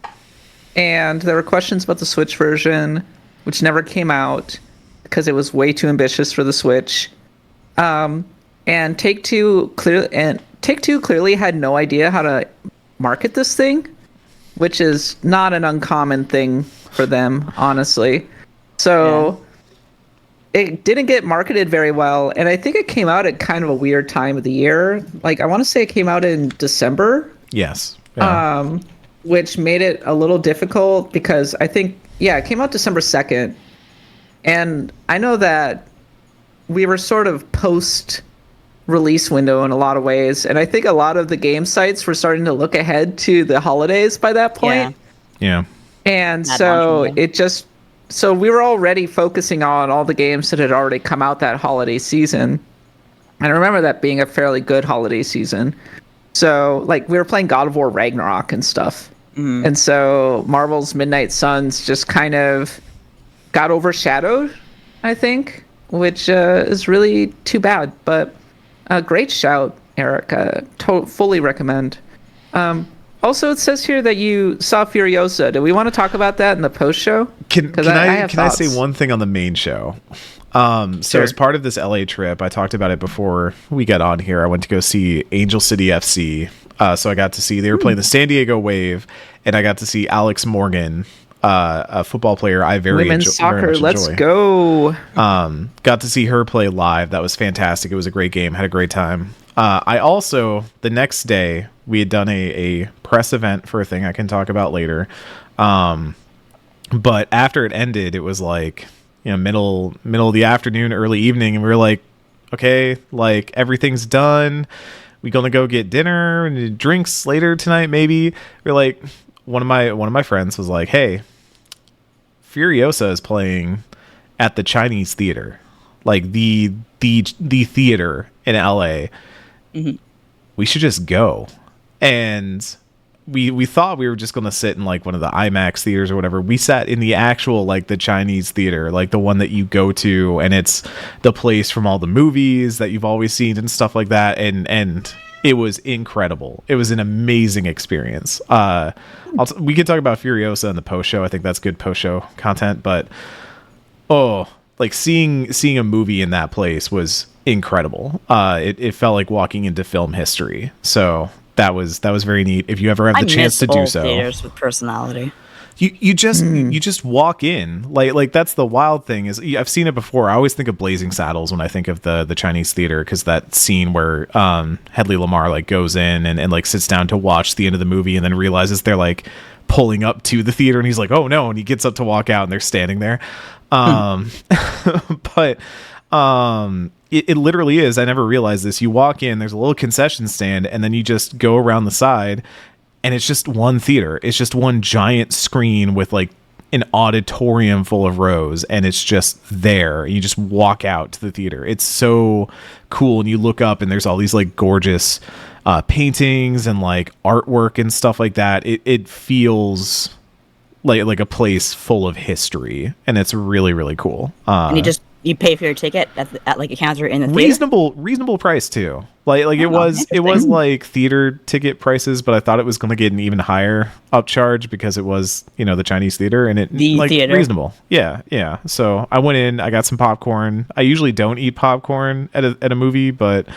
and there were questions about the Switch version, which never came out because it was way too ambitious for the Switch. And Take-Two clearly had no idea how to market this thing, which is not an uncommon thing for them, honestly. So it didn't get marketed very well, and I think it came out at kind of a weird time of the year. Like, I want to say it came out in December. Yes. Yeah. Which made it a little difficult, because I think, it came out December 2nd. And I know that we were sort of post release window in a lot of ways. And I think a lot of the game sites were starting to look ahead to the holidays by that point. Yeah. And That so launch so we were already focusing on all the games that had already come out that holiday season. And I remember that being a fairly good holiday season. So, like, we were playing God of War Ragnarok and stuff. And so Marvel's Midnight Suns just kind of got overshadowed, I think, which is really too bad. But a great shout, Eric. Fully recommend. Also, it says here that you saw Furiosa. Do we want to talk about that in the post show? Can I say thoughts. one thing on the main show? So Sure. as part of this LA trip, I talked about it before we got on here. I went to go see Angel City FC. So I got to see, they were playing the San Diego Wave, and I got to see Alex Morgan, a football player I very Women's soccer, very much let's enjoy. go. Got to see her play live. That was fantastic. It was a great game. Had a great time. I also, the next day, we had done a press event for a thing I can talk about later. But after it ended, it was like, middle of the afternoon, early evening, and we were like, okay, like everything's done. We gonna go get dinner and drinks later tonight, maybe. We're like, one of my friends was like, hey, Furiosa is playing at the Chinese theater, like the theater in LA. We should just go. And we thought we were just going to sit in like one of the IMAX theaters or whatever. We sat in the actual, like, the Chinese theater, like the one that you go to, and it's the place from all the movies that you've always seen and stuff like that. And it was incredible. It was an amazing experience. We could talk about Furiosa in the post show. I think that's good post show content, but like seeing a movie in that place was incredible. It felt like walking into film history. So that was very neat. If you ever have the chance to do so, theaters with personality. you just walk in, like that's the wild thing is I've seen it before. I always think of Blazing Saddles when I think of the Chinese theater, because that scene where Hedley Lamar like goes in and like sits down to watch the end of the movie and then realizes they're like pulling up to the theater, and he's like, oh no, and he gets up to walk out and they're standing there. But it literally is. I never realized this. You walk in, there's a little concession stand, and then you just go around the side, and it's just one theater. It's just one giant screen with like an auditorium full of rows, and it's just there. You just walk out to the theater. It's so cool, and you look up, and there's all these like gorgeous paintings and like artwork and stuff like that. It feels like a place full of history, and it's really, really cool. And you pay for your ticket at like a counter in the theater? Reasonable price too. Like it was like theater ticket prices, but I thought it was going to get an even higher upcharge because it was, the Chinese theater, and theater. Reasonable. Yeah. So I went in, I got some popcorn. I usually don't eat popcorn at a movie, but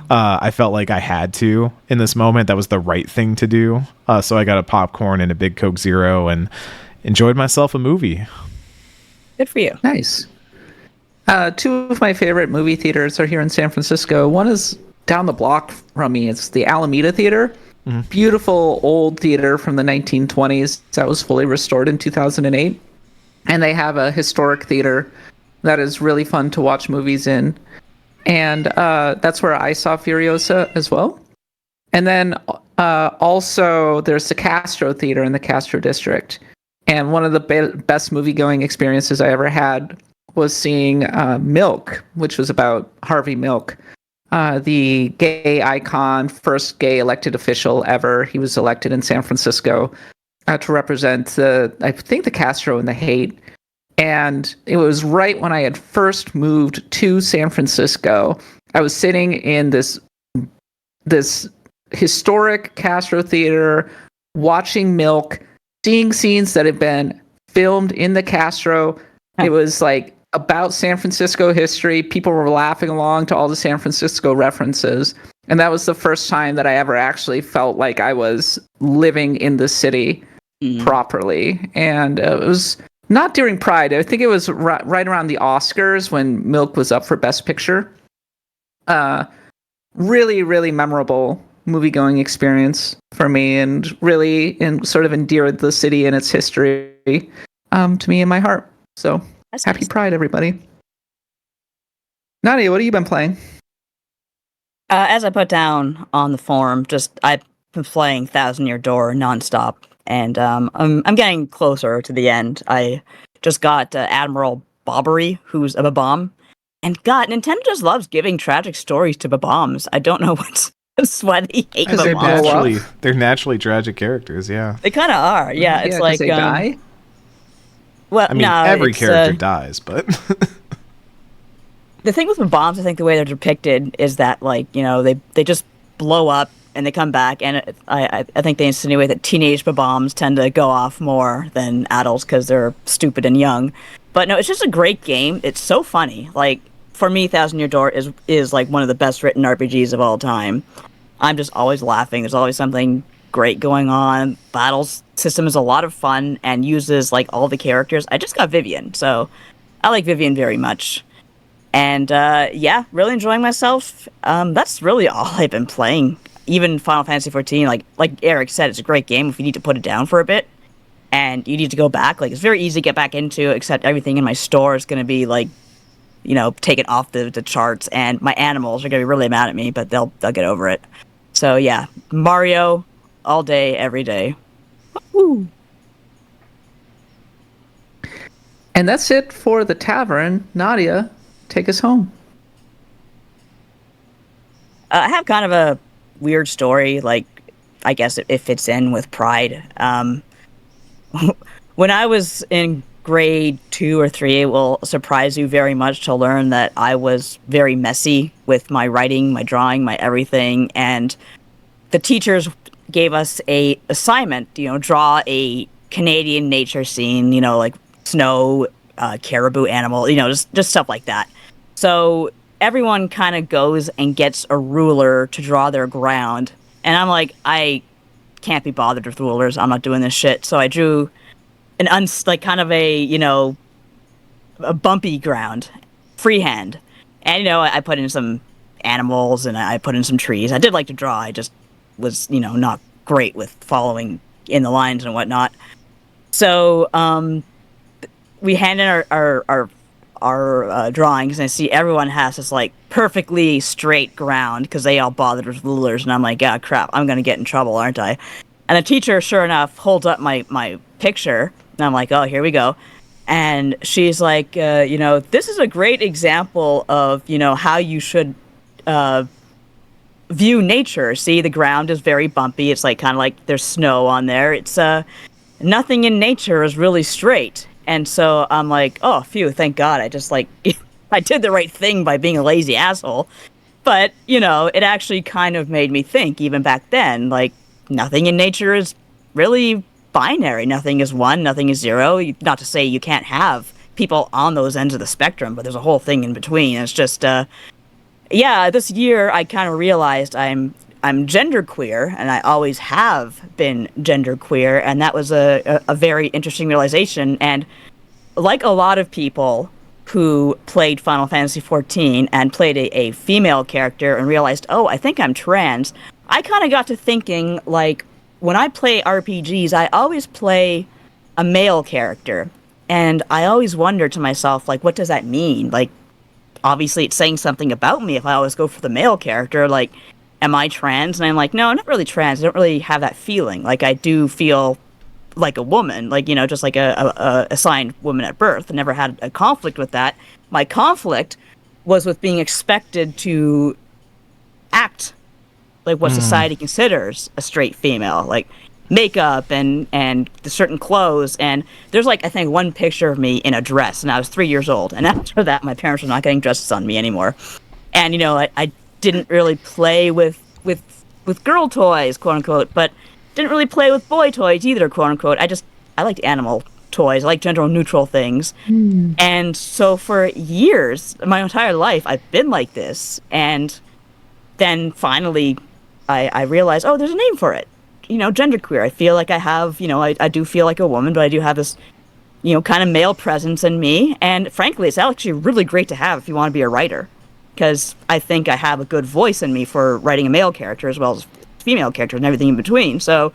I felt like I had to in this moment. That was the right thing to do. So I got a popcorn and a big Coke Zero and enjoyed myself a movie. Good for you. Nice. Two of my favorite movie theaters are here in San Francisco. One is down the block from me. It's the Alameda Theater. Beautiful old theater from the 1920s that was fully restored in 2008. And they have a historic theater that is really fun to watch movies in. And that's where I saw Furiosa as well. And then also there's the Castro Theater in the Castro District. And one of the best movie-going experiences I ever had was seeing Milk, which was about Harvey Milk, the gay icon, first gay elected official ever. He was elected in San Francisco to represent the Castro and the hate. And it was right when I had first moved to San Francisco. I was sitting in this historic Castro Theater, watching Milk, seeing scenes that had been filmed in the Castro. It was like about San Francisco history. People were laughing along to all the San Francisco references. And that was the first time that I ever actually felt like I was living in the city properly. And it was not during Pride. I think it was right around the Oscars when Milk was up for Best Picture. Really, really memorable movie-going experience for me, and really sort of endeared the city and its history to me in my heart. So That's happy nice. Pride, everybody. Nadia, what have you been playing? As I put down on the forum, I've been playing Thousand Year Door nonstop, and I'm getting closer to the end. I just got Admiral Bobbery, who's a Babam, and God, Nintendo just loves giving tragic stories to Babams. I don't know what's why they hate Because they Babams. blow up? They're naturally tragic characters. Yeah. They kind of are. Yeah, it's 'cause like they die. Well, I mean, no, every it's, character dies, but the thing with bombs, I think the way they're depicted is that, like, you know, they just blow up and they come back, and I think they insinuate that teenage bombs tend to go off more than adults because they're stupid and young. But no, it's just a great game. It's so funny. Like, for me, Thousand Year Door is like one of the best written RPGs of all time. I'm just always laughing. There's always something great going on. Battles system is a lot of fun and uses like all the characters. I just got Vivian, so I like Vivian very much. And yeah, really enjoying myself. That's really all I've been playing. Even Final Fantasy 14, like Eric said, it's a great game if you need to put it down for a bit and you need to go back. Like, it's very easy to get back into, except everything in my store is going to be like, you know, taken off the charts, and my animals are going to be really mad at me, but they'll get over it. So yeah, Mario all day, every day. Woo! And that's it for the tavern. Nadia, take us home. I have kind of a weird story. Like, I guess it fits in with Pride. When I was in grade 2 or 3, it will surprise you very much to learn that I was very messy with my writing, my drawing, my everything. And the teachers gave us a assignment, you know, draw a Canadian nature scene, you know, like snow, caribou animal, you know, just stuff like that. So everyone kind of goes and gets a ruler to draw their ground. And I'm like, I can't be bothered with rulers. I'm not doing this shit. So I drew like kind of a, you know, a bumpy ground, freehand. And, you know, I put in some animals and I put in some trees. I did like to draw. I just was, you know, not great with following in the lines and whatnot. So we hand in our drawings, and I see everyone has this like perfectly straight ground because they all bothered with rulers, and I'm like, ah, crap, I'm gonna get in trouble, aren't I? And the teacher, sure enough, holds up my picture, and I'm like, oh, here we go. And she's like, you know, this is a great example of, you know, how you should view nature. See, the ground is very bumpy. It's like kind of like there's snow on there. It's nothing in nature is really straight. And so I'm like, oh, phew, thank God. I just like, I did the right thing by being a lazy asshole. But, you know, it actually kind of made me think, even back then, like, nothing in nature is really binary. Nothing is 1, nothing is 0. Not to say you can't have people on those ends of the spectrum, but there's a whole thing in between. It's just, yeah, this year I kind of realized I'm genderqueer, and I always have been genderqueer, and that was a very interesting realization. And like a lot of people who played Final Fantasy XIV and played a female character and realized, oh, I think I'm trans, I kind of got to thinking, like, when I play RPGs, I always play a male character, and I always wonder to myself, like, what does that mean? Like, obviously it's saying something about me if I always go for the male character. Like, am I trans? And I'm like, no, I'm not really trans. I don't really have that feeling. Like, I do feel like a woman, like, you know, just like a assigned woman at birth. I never had a conflict with that. My conflict was with being expected to act like what society considers a straight female, like makeup and the certain clothes. And there's like, I think, one picture of me in a dress, and I was 3 years old. And after that, my parents were not getting dresses on me anymore. And, you know, I didn't really play with girl toys, quote unquote, but didn't really play with boy toys either, quote unquote. I liked animal toys. I like gender neutral things. And so for years, my entire life, I've been like this. And then finally I realized, oh, there's a name for it. You know, genderqueer. I feel like I have, you know, I do feel like a woman, but I do have this, you know, kind of male presence in me. And frankly, it's actually really great to have if you want to be a writer, because I think I have a good voice in me for writing a male character as well as female character and everything in between. So,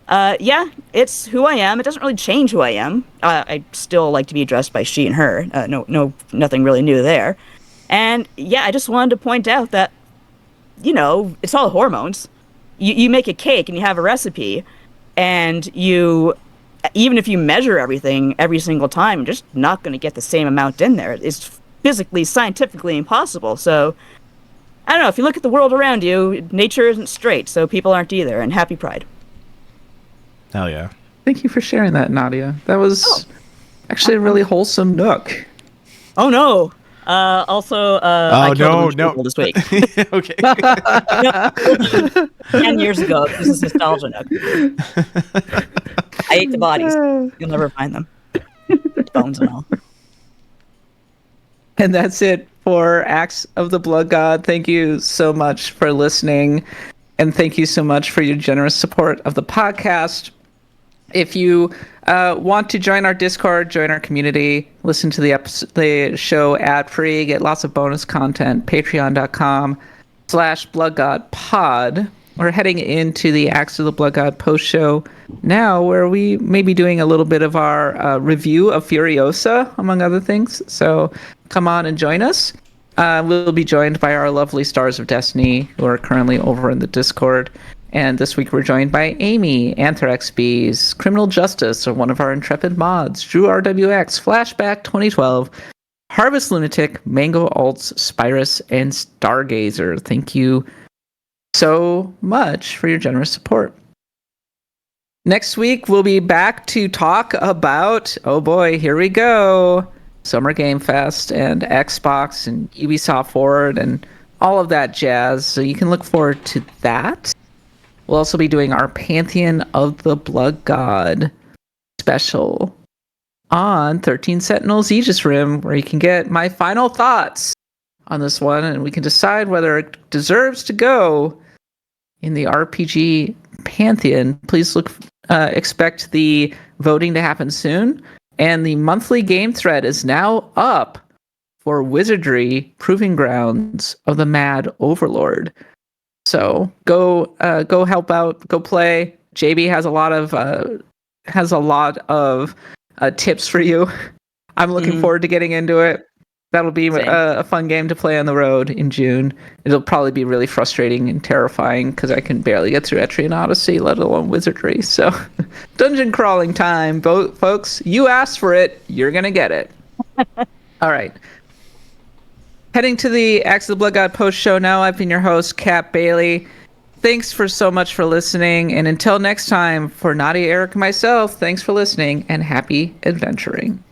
yeah, it's who I am. It doesn't really change who I am. I still like to be addressed by she and her. Nothing really new there. And yeah, I just wanted to point out that it's all hormones. You make a cake and you have a recipe, and even if you measure everything every single time, you're just not going to get the same amount in there. It's physically, scientifically impossible. So, I don't know, if you look at the world around you, nature isn't straight, so people aren't either, and happy Pride. Hell yeah. Thank you for sharing that, Nadia. That was actually a really wholesome nook. Oh, no. I killed a bunch of people this week. Okay. 10 years ago, this is nostalgia nook. I ate the bodies. You'll never find them. Bones and all. And that's it for Acts of the Blood God. Thank you so much for listening. And thank you so much for your generous support of the podcast. If you want to join our Discord, join our community, listen to the show ad-free, get lots of bonus content, patreon.com/bloodgodpod. We're heading into the Acts of the Blood God post show now, where we may be doing a little bit of our review of Furiosa, among other things. So come on and join us. We'll be joined by our lovely Stars of Destiny, who are currently over in the Discord. And this week we're joined by Amy, Anthrax Bees, Criminal Justice, or one of our intrepid mods, Drew RWX, Flashback 2012, Harvest Lunatic, Mango Alts, Spyrus, and Stargazer. Thank you so much for your generous support. Next week we'll be back to talk about, oh boy, here we go, Summer Game Fest and Xbox and Ubisoft Forward and all of that jazz. So you can look forward to that. We'll also be doing our Pantheon of the Blood God special on 13 Sentinels Aegis Rim, where you can get my final thoughts on this one, and we can decide whether it deserves to go in the RPG Pantheon. Please expect the voting to happen soon, and the monthly game thread is now up for Wizardry Proving Grounds of the Mad Overlord. So go help out, go play. JB has a lot of tips for you. I'm looking forward to getting into it. That'll be a fun game to play on the road in June. It'll probably be really frustrating and terrifying because I can barely get through Etrian Odyssey, let alone Wizardry. So dungeon crawling time, folks. You asked for it, you're gonna get it. All right. Heading to the Acts of the Blood God post show now. I've been your host, Cap Bailey. Thanks so much for listening. And until next time, for Nadia, Eric, and myself, thanks for listening and happy adventuring.